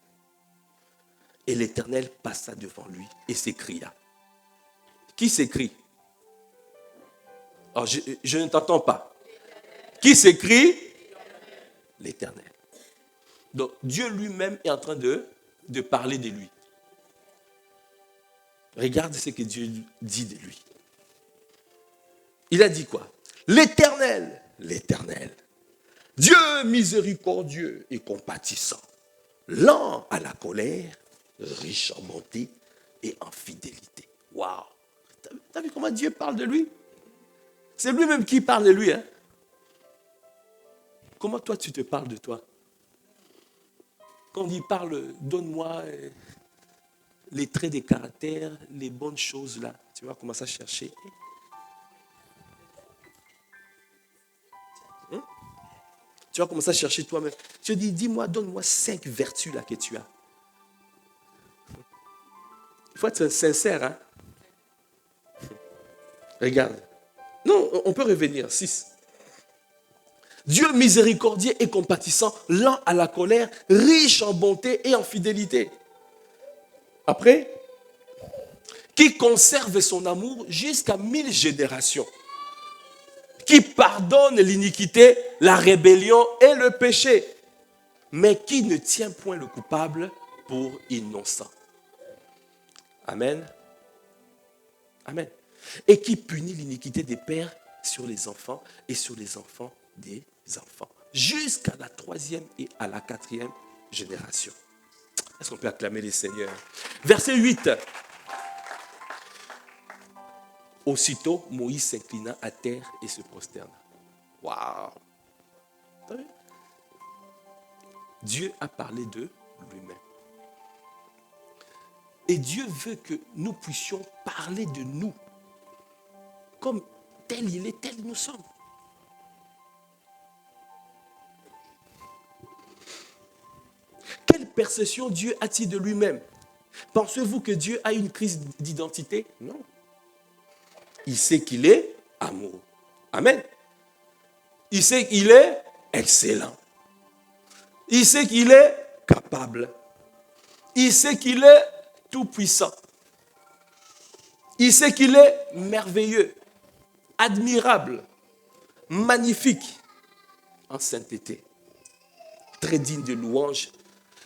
Et l'Éternel passa devant lui et s'écria. Qui s'écrie? Alors, je ne t'entends pas. Qui s'écrie? L'Éternel. Donc, Dieu lui-même est en train de parler de lui. Regarde ce que Dieu dit de lui. Il a dit quoi? L'Éternel, l'Éternel, Dieu miséricordieux et compatissant, lent à la colère, riche en bonté et en fidélité. Waouh! T'as vu comment Dieu parle de lui? C'est lui-même qui parle de lui. Hein? Comment toi tu te parles de toi? Quand il parle, donne-moi les traits des caractères, les bonnes choses là, tu vas commencer à chercher. Hein? Tu vas commencer à chercher toi-même. Je dis, dis-moi, donne-moi 5 vertus là que tu as. Il faut être sincère. Hein? Regarde. Non, on peut revenir. 6. Dieu miséricordieux et compatissant, lent à la colère, riche en bonté et en fidélité. Après, qui conserve son amour jusqu'à 1000 générations. Qui pardonne l'iniquité, la rébellion et le péché. Mais qui ne tient point le coupable pour innocent. Amen. Amen. Et qui punit l'iniquité des pères sur les enfants et sur les enfants des enfants. Jusqu'à la 3e et à la 4e génération. Est-ce qu'on peut acclamer les seigneurs? Verset 8. Aussitôt, Moïse s'inclina à terre et se prosterna. Waouh! Dieu a parlé de lui-même. Et Dieu veut que nous puissions parler de nous. Comme tel il est, tel nous sommes. Quelle perception Dieu a-t-il de lui-même? Pensez-vous que Dieu a une crise d'identité? Non. Il sait qu'il est amour. Amen. Il sait qu'il est excellent. Il sait qu'il est capable. Il sait qu'il est tout-puissant. Il sait qu'il est merveilleux, admirable, magnifique, en sainteté, très digne de louange.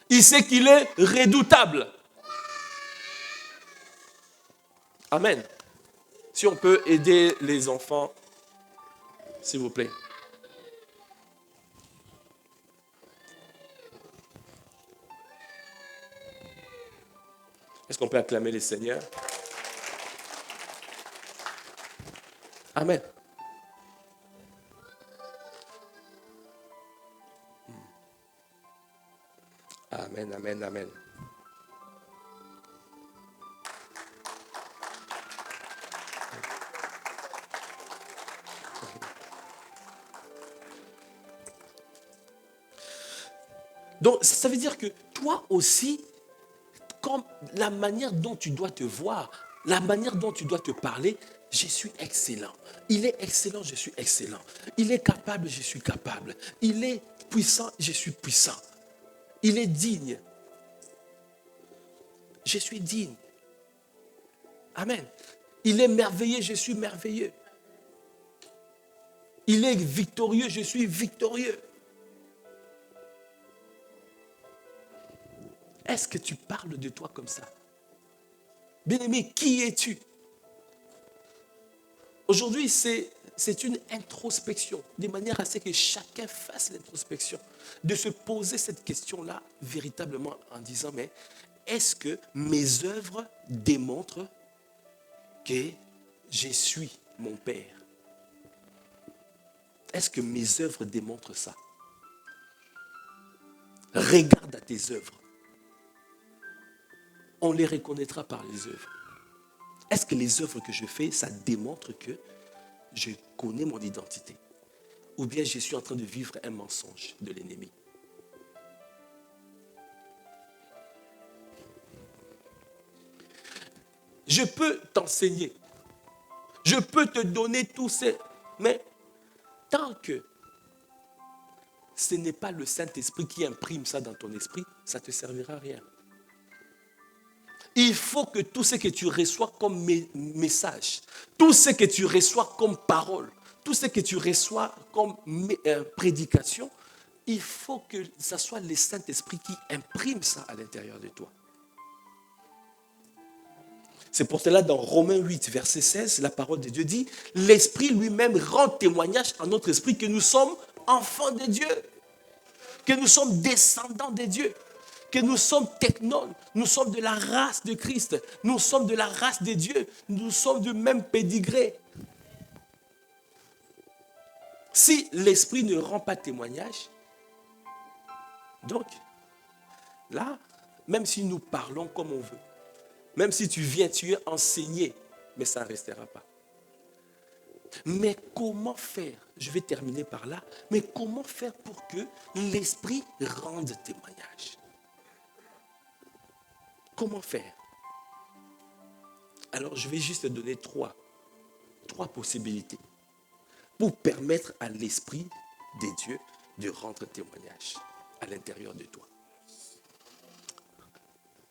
Il sait qu'il est redoutable. Amen. Si on peut aider les enfants, s'il vous plaît. Est-ce qu'on peut acclamer les seigneurs? Amen. Amen, amen, amen. Donc, ça veut dire que toi aussi, comme la manière dont tu dois te voir, la manière dont tu dois te parler, je suis excellent. Il est excellent, je suis excellent. Il est capable, je suis capable. Il est puissant, je suis puissant. Il est digne. Je suis digne. Amen. Il est merveilleux, je suis merveilleux. Il est victorieux, je suis victorieux. Est-ce que tu parles de toi comme ça? Bien-aimé, qui es-tu? Aujourd'hui, c'est une introspection, de manière à ce que chacun fasse l'introspection, de se poser cette question-là véritablement en disant, mais est-ce que mes œuvres démontrent que je suis mon Père? Est-ce que mes œuvres démontrent ça? Regarde à tes œuvres. On les reconnaîtra par les œuvres. Est-ce que les œuvres que je fais, ça démontre que je connais mon identité? Ou bien je suis en train de vivre un mensonge de l'ennemi? Je peux t'enseigner. Je peux te donner tous ces... Mais tant que ce n'est pas le Saint-Esprit qui imprime ça dans ton esprit, ça ne te servira à rien. Il faut que tout ce que tu reçois comme message, tout ce que tu reçois comme parole, tout ce que tu reçois comme prédication, il faut que ce soit le Saint-Esprit qui imprime ça à l'intérieur de toi. C'est pour cela dans Romains 8, verset 16, la parole de Dieu dit, l'Esprit lui-même rend témoignage à notre esprit que nous sommes enfants de Dieu, que nous sommes descendants de Dieu, que nous sommes technones, nous sommes de la race de Christ, nous sommes de la race de Dieu, nous sommes du même pédigré. Si l'Esprit ne rend pas témoignage, donc, là, même si nous parlons comme on veut, même si tu viens, tu es enseigné, mais ça ne restera pas. Mais comment faire? Je vais terminer par là. Mais comment faire pour que l'Esprit rende témoignage? Comment faire? Alors, je vais juste te donner trois possibilités pour permettre à l'Esprit de Dieu de rendre témoignage à l'intérieur de toi.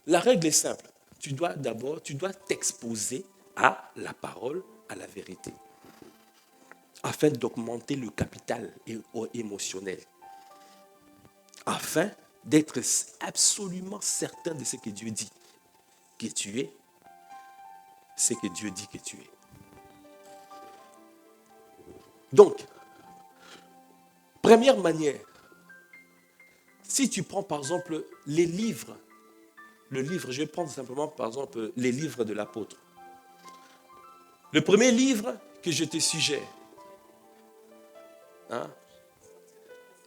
La règle est simple. Tu dois t'exposer à la parole, à la vérité, afin d'augmenter le capital émotionnel, afin d'être absolument certain de ce que Dieu dit que tu es, ce que Dieu dit que tu es. Donc, première manière, si tu prends par exemple les livres, je vais prendre simplement par exemple les livres de l'apôtre. Le premier livre que je te suggère,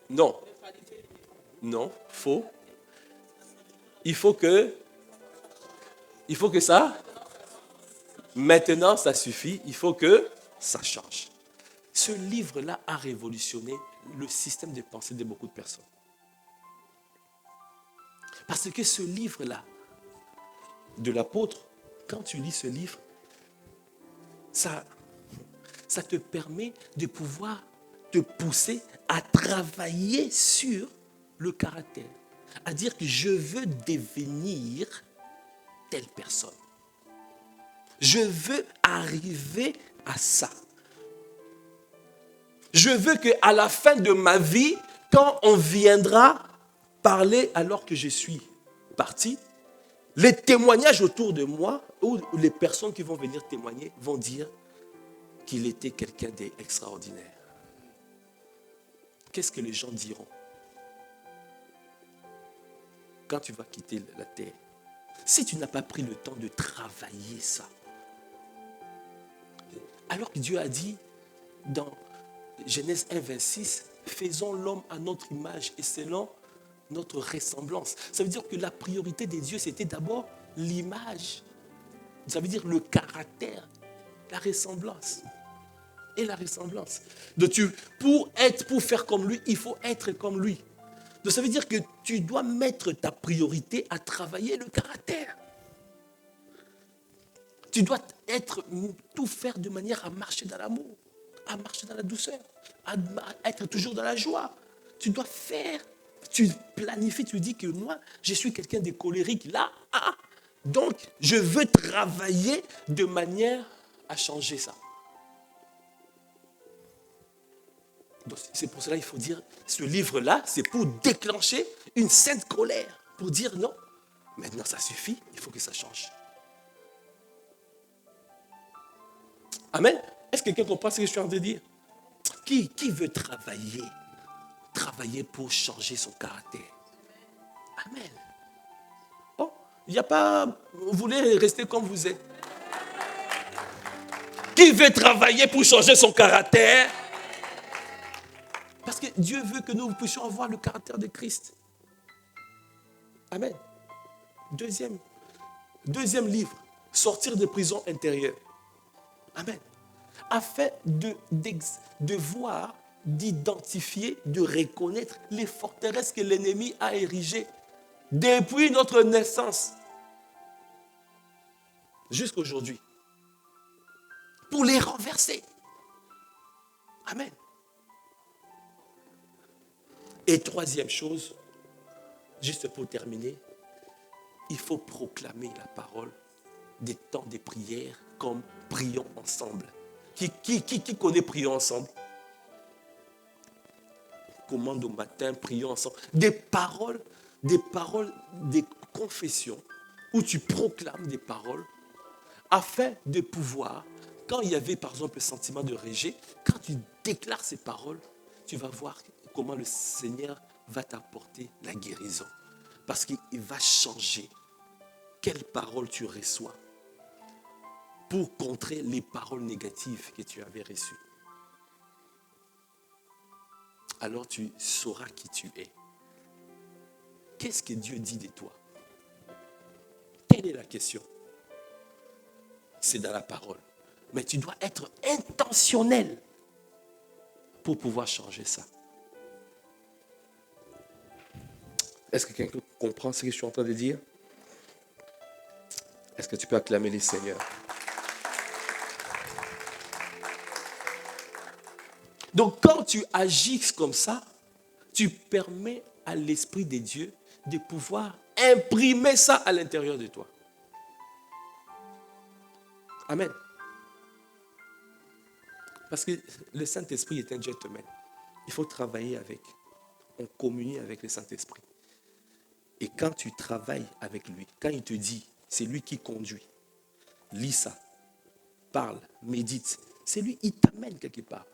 non, faux. Il faut que ça, maintenant ça suffit, il faut que ça change. Ce livre-là a révolutionné le système de pensée de beaucoup de personnes. Parce que ce livre-là, de l'apôtre, quand tu lis ce livre, ça te permet de pouvoir te pousser à travailler sur le caractère. À dire que je veux devenir telle personne. Je veux arriver à ça. Je veux qu'à la fin de ma vie, quand on viendra parler alors que je suis parti, les témoignages autour de moi, ou les personnes qui vont venir témoigner, vont dire qu'il était quelqu'un d'extraordinaire. Qu'est-ce que les gens diront quand tu vas quitter la terre? Si tu n'as pas pris le temps de travailler ça, alors que Dieu a dit dans Genèse 1, 26, faisons l'homme à notre image et selon notre ressemblance. Ça veut dire que la priorité des dieux, c'était d'abord l'image. Ça veut dire le caractère, la ressemblance. Et la ressemblance. Donc pour faire comme lui, il faut être comme lui. Donc ça veut dire que tu dois mettre ta priorité à travailler le caractère. Tu dois tout faire de manière à marcher dans l'amour, à marcher dans la douceur, à être toujours dans la joie. Tu dois faire, tu planifies, tu dis que moi, je suis quelqu'un de colérique là. Donc, je veux travailler de manière à changer ça. Donc, c'est pour cela qu'il faut dire, ce livre-là, c'est pour déclencher une sainte colère, pour dire non, maintenant ça suffit, il faut que ça change. Amen. Est-ce que quelqu'un comprend ce que je suis en train de dire? Qui veut travailler pour changer son caractère? Amen. Oh, il n'y a pas, vous voulez rester comme vous êtes. Qui veut travailler pour changer son caractère? Parce que Dieu veut que nous puissions avoir le caractère de Christ. Amen. Deuxième livre, sortir de prison intérieure. Amen. Afin de voir, d'identifier, de reconnaître les forteresses que l'ennemi a érigées depuis notre naissance jusqu'à aujourd'hui. Pour les renverser. Amen. Et troisième chose, juste pour terminer, il faut proclamer la parole des temps de prière comme prions ensemble. Qui connaît prions ensemble? Commande au matin, prions ensemble. Des paroles, des confessions où tu proclames des paroles afin de pouvoir, quand il y avait par exemple le sentiment de rejet, quand tu déclares ces paroles, tu vas voir comment le Seigneur va t'apporter la guérison. Parce qu'il va changer quelles paroles tu reçois pour contrer les paroles négatives que tu avais reçues. Alors tu sauras qui tu es. Qu'est-ce que Dieu dit de toi? Quelle est la question? C'est dans la parole. Mais tu dois être intentionnel pour pouvoir changer ça. Est-ce que quelqu'un comprend ce que je suis en train de dire? Est-ce que tu peux acclamer les Seigneurs? Donc quand tu agis comme ça, tu permets à l'Esprit de Dieu de pouvoir imprimer ça à l'intérieur de toi. Amen. Parce que le Saint-Esprit est un gentleman. Il faut travailler avec. On communie avec le Saint-Esprit. Et quand tu travailles avec lui, quand il te dit, c'est lui qui conduit, lis ça, parle, médite, c'est lui, il t'amène quelque part.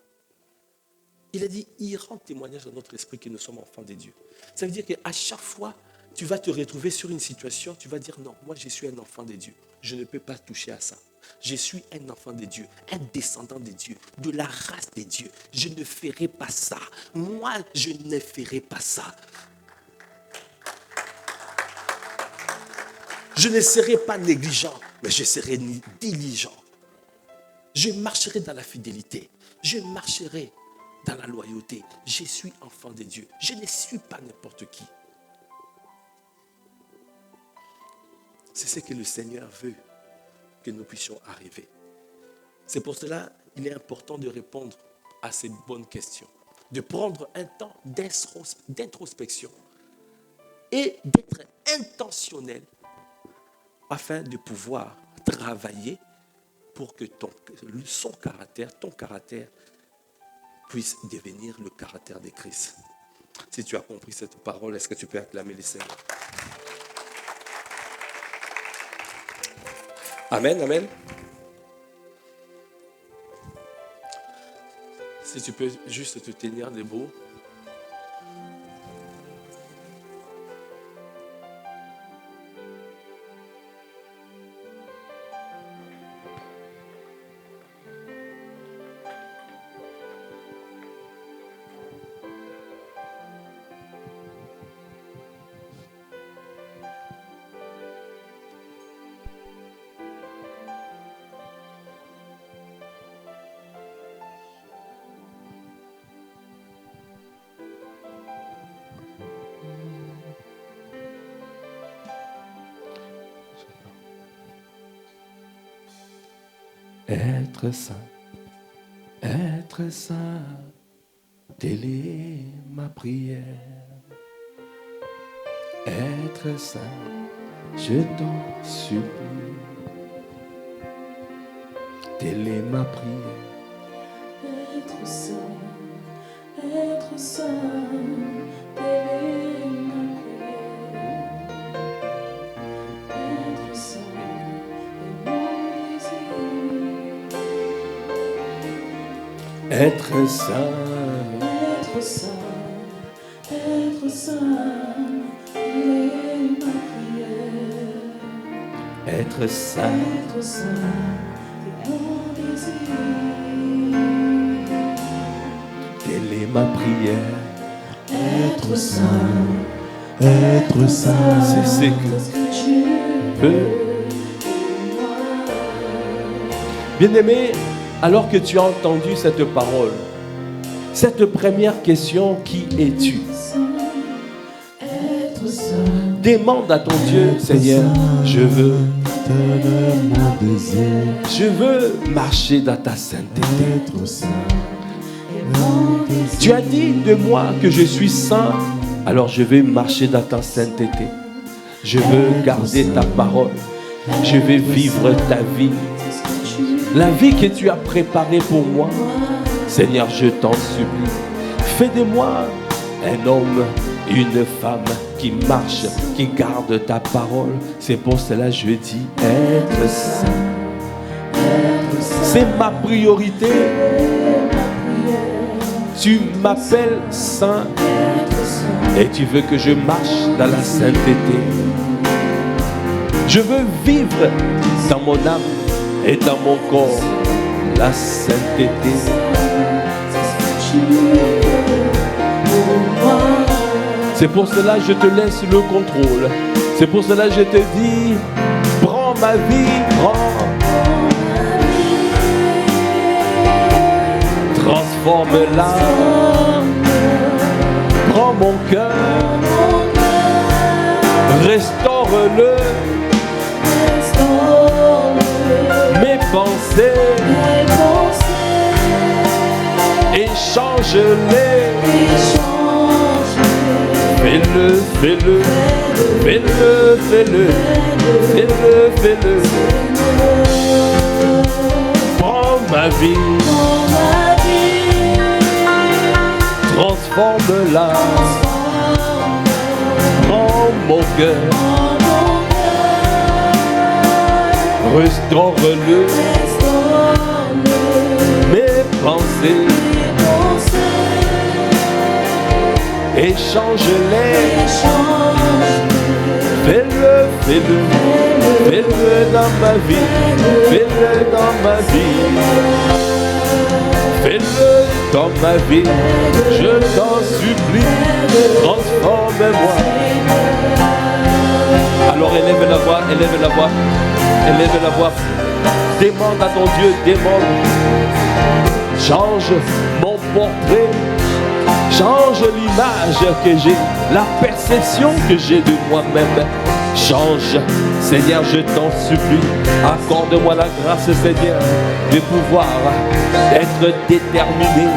Il a dit, il rend témoignage dans notre esprit que nous sommes enfants de Dieu. Ça veut dire qu'à chaque fois, tu vas te retrouver sur une situation, tu vas dire, non, moi je suis un enfant de Dieu. Je ne peux pas toucher à ça. Je suis un enfant de Dieu, un descendant de Dieu, de la race de Dieu. Je ne ferai pas ça. Moi, je ne ferai pas ça. Je ne serai pas négligent, mais je serai diligent. Je marcherai dans la fidélité. Je marcherai dans la loyauté. Je suis enfant de Dieu. Je ne suis pas n'importe qui. C'est ce que le Seigneur veut que nous puissions arriver. C'est pour cela qu'il est important de répondre à ces bonnes questions, de prendre un temps d'introspection et d'être intentionnel afin de pouvoir travailler pour que ton caractère puisse devenir le caractère de Christ. Si tu as compris cette parole, est-ce que tu peux acclamer le Seigneur? Amen, amen. Si tu peux juste te tenir debout. Être saint, telle est ma prière. Être saint, je t'en supplie. Telle est ma prière. Être saint, telle est ma prière. Être saint est mon désir. Être saint, être saint, telle est ma prière. être saint, Être saint est mon désir. telle est ma prière. Être saint, c'est ce que tu veux. Bien-aimé, alors que tu as entendu cette parole, cette première question, qui es-tu? être saint, Demande à ton Dieu, Seigneur, je veux marcher dans ta sainteté. être saint est mon désir. Tu as dit de moi que je suis saint, alors je vais marcher dans ta sainteté. Je veux garder ta parole. Je vais vivre ta vie. La vie que tu as préparée pour moi, Seigneur, je t'en supplie. Fais de moi un homme, une femme qui marche, qui garde ta parole. C'est pour cela que je dis être saint. C'est ma priorité. Tu m'appelles saint et tu veux que je marche dans la sainteté. Je veux vivre dans mon âme et dans mon corps la sainteté. C'est pour cela que je te laisse le contrôle. C'est pour cela que je te dis, prends ma vie, transforme-la. Prends mon cœur, restaure-le. Mes pensées, échange-les. Fais-le, fais-le, fais-le, fais-le, fais-le, fais-le. Prends ma vie, transforme-la. Prends mon cœur, restaure-le. Mes pensées, échange-les. Fais-le, fais-le, fais-le dans ma vie. Fais-le dans ma vie. Fais-le dans ma vie. Je t'en supplie, transforme-moi. Alors élève la voix, élève la voix, élève la voix. Demande à ton Dieu, demande. Change mon portrait. Change l'image que j'ai, la perception que j'ai de moi-même. Change, Seigneur, je t'en supplie. Accorde-moi la grâce, Seigneur, de pouvoir être déterminé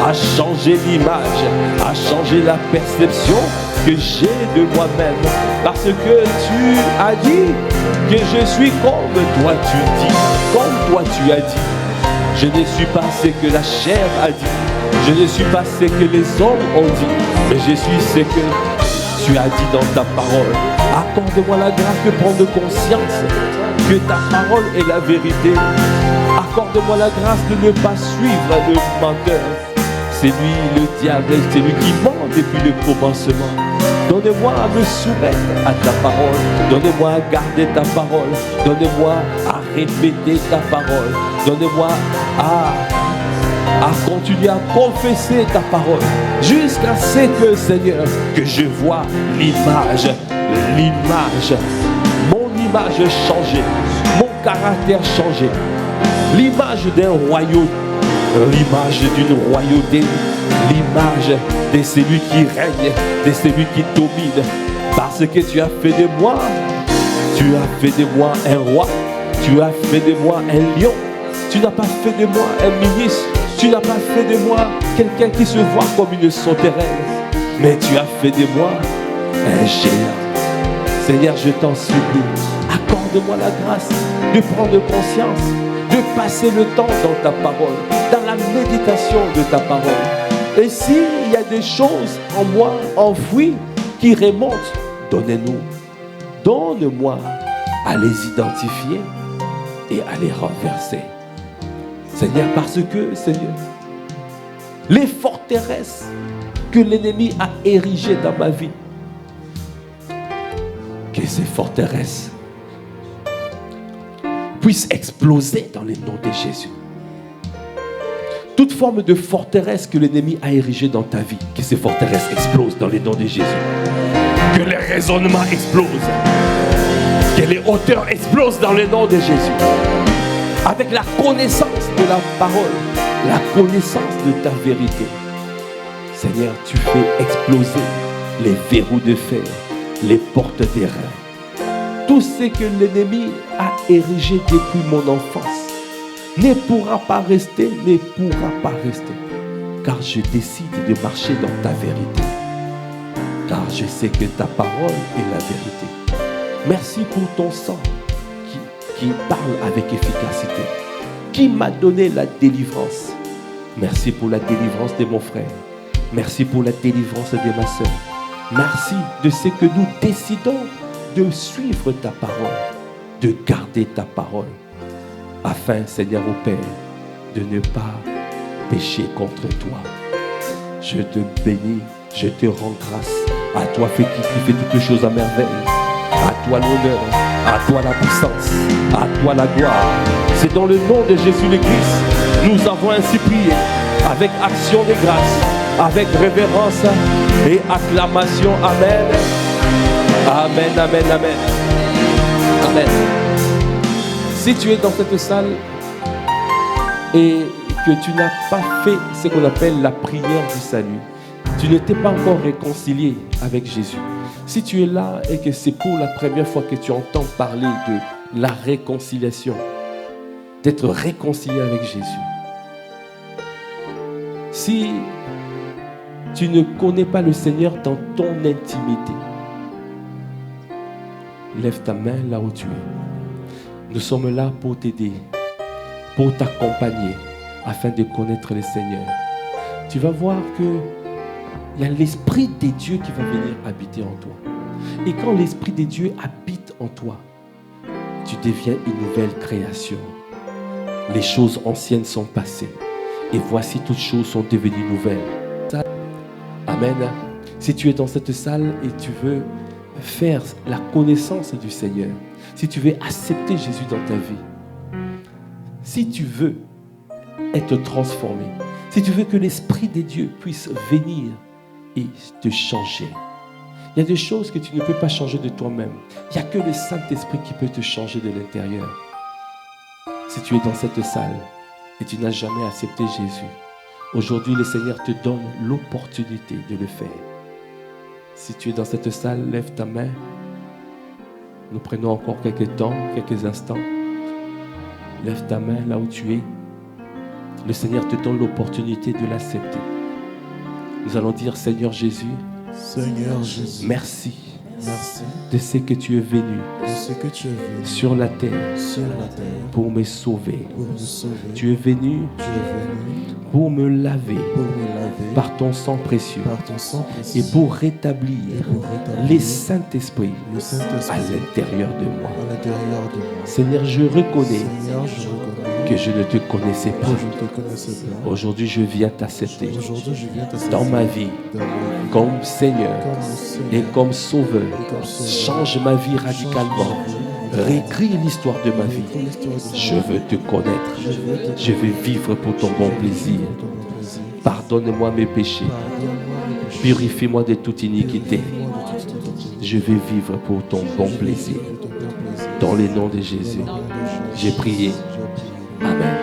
à changer l'image, à changer la perception que j'ai de moi-même. Parce que tu as dit que je suis comme toi tu dis, comme toi tu as dit. Je ne suis pas ce que la chair a dit. Je ne suis pas ce que les hommes ont dit, mais je suis ce que tu as dit dans ta parole. Accorde-moi la grâce de prendre conscience que ta parole est la vérité. Accorde-moi la grâce de ne pas suivre le menteur. C'est lui, le diable, c'est lui qui ment depuis le commencement. Donne-moi à me soumettre à ta parole. Donne-moi à garder ta parole. Donne-moi à répéter ta parole. Donne-moi à continuer à confesser ta parole jusqu'à ce que, Seigneur, que je vois l'image, mon image changer, mon caractère changer, l'image d'un royaume, l'image d'une royauté, l'image de celui qui règne, de celui qui domine, parce que tu as fait de moi un roi, tu as fait de moi un lion, tu n'as pas fait de moi un ministre. Tu n'as pas fait de moi quelqu'un qui se voit comme une sauterelle, mais tu as fait de moi un géant. Seigneur, je t'en supplie, accorde-moi la grâce de prendre conscience, de passer le temps dans ta parole, dans la méditation de ta parole. Et s'il y a des choses en moi enfouies qui remontent, donne-moi à les identifier et à les renverser. Seigneur, parce que, Seigneur, les forteresses que l'ennemi a érigées dans ma vie, que ces forteresses puissent exploser dans le nom de Jésus. Toute forme de forteresse que l'ennemi a érigée dans ta vie, que ces forteresses explosent dans le nom de Jésus. Que les raisonnements explosent. Que les hauteurs explosent dans le nom de Jésus. Avec la connaissance de la parole, la connaissance de ta vérité. Seigneur, tu fais exploser les verrous de fer, les portes d'airain. Tout ce que l'ennemi a érigé depuis mon enfance ne pourra pas rester, car je décide de marcher dans ta vérité. Car je sais que ta parole est la vérité. Merci pour ton sang qui parle avec efficacité, qui m'a donné la délivrance. Merci pour la délivrance de mon frère. Merci pour la délivrance de ma soeur. Merci de ce que nous décidons de suivre ta parole, de garder ta parole, afin, Seigneur au Père, de ne pas pécher contre toi. Je te bénis, je te rends grâce. À toi qui fait toutes les choses à merveille. À toi l'honneur, à toi la puissance, à toi la gloire. C'est dans le nom de Jésus le Christ, nous avons ainsi prié, avec action de grâce, avec révérence et acclamation. Amen. Amen, amen, amen. Amen. Si tu es dans cette salle et que tu n'as pas fait ce qu'on appelle la prière du salut, tu ne t'es pas encore réconcilié avec Jésus. Si tu es là et que c'est pour la première fois que tu entends parler de la réconciliation, d'être réconcilié avec Jésus. Si tu ne connais pas le Seigneur dans ton intimité, lève ta main là où tu es. Nous sommes là pour t'aider, pour t'accompagner, afin de connaître le Seigneur. Tu vas voir que il y a l'Esprit de Dieu qui va venir habiter en toi. Et quand l'Esprit de Dieu habite en toi, tu deviens une nouvelle création. Les choses anciennes sont passées. Et voici toutes choses sont devenues nouvelles. Amen. Si tu es dans cette salle et tu veux faire la connaissance du Seigneur, si tu veux accepter Jésus dans ta vie, si tu veux être transformé, si tu veux que l'Esprit de Dieu puisse venir et te changer. Il y a des choses que tu ne peux pas changer de toi-même. Il n'y a que le Saint-Esprit qui peut te changer de l'intérieur. Si tu es dans cette salle et tu n'as jamais accepté Jésus, aujourd'hui le Seigneur te donne l'opportunité de le faire. Si tu es dans cette salle, lève ta main. Nous prenons encore quelques temps, quelques instants. Lève ta main là où tu es. Le Seigneur te donne l'opportunité de l'accepter. Nous allons dire, Seigneur Jésus, merci, de ce que tu es venu, sur la terre, pour me sauver. Tu es venu, pour me laver, par ton sang précieux, et pour rétablir les Saint-Esprit à l'intérieur de moi. Seigneur, je reconnais que je ne te connaissais pas. Aujourd'hui, je viens t'accepter dans ma vie comme Seigneur et comme Sauveur. Change ma vie radicalement. Réécris l'histoire de ma vie. Je veux te connaître. Je veux vivre pour ton bon plaisir. Pardonne-moi mes péchés. Purifie-moi de toute iniquité. Je veux vivre pour ton bon plaisir. Dans le nom de Jésus, j'ai prié. Amen.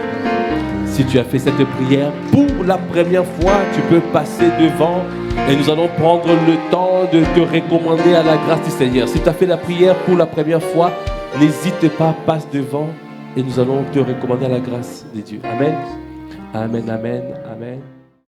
Si tu as fait cette prière pour la première fois, tu peux passer devant et nous allons prendre le temps de te recommander à la grâce du Seigneur. Si tu as fait la prière pour la première fois, n'hésite pas, passe devant et nous allons te recommander à la grâce de Dieu. Amen. Amen, amen, amen.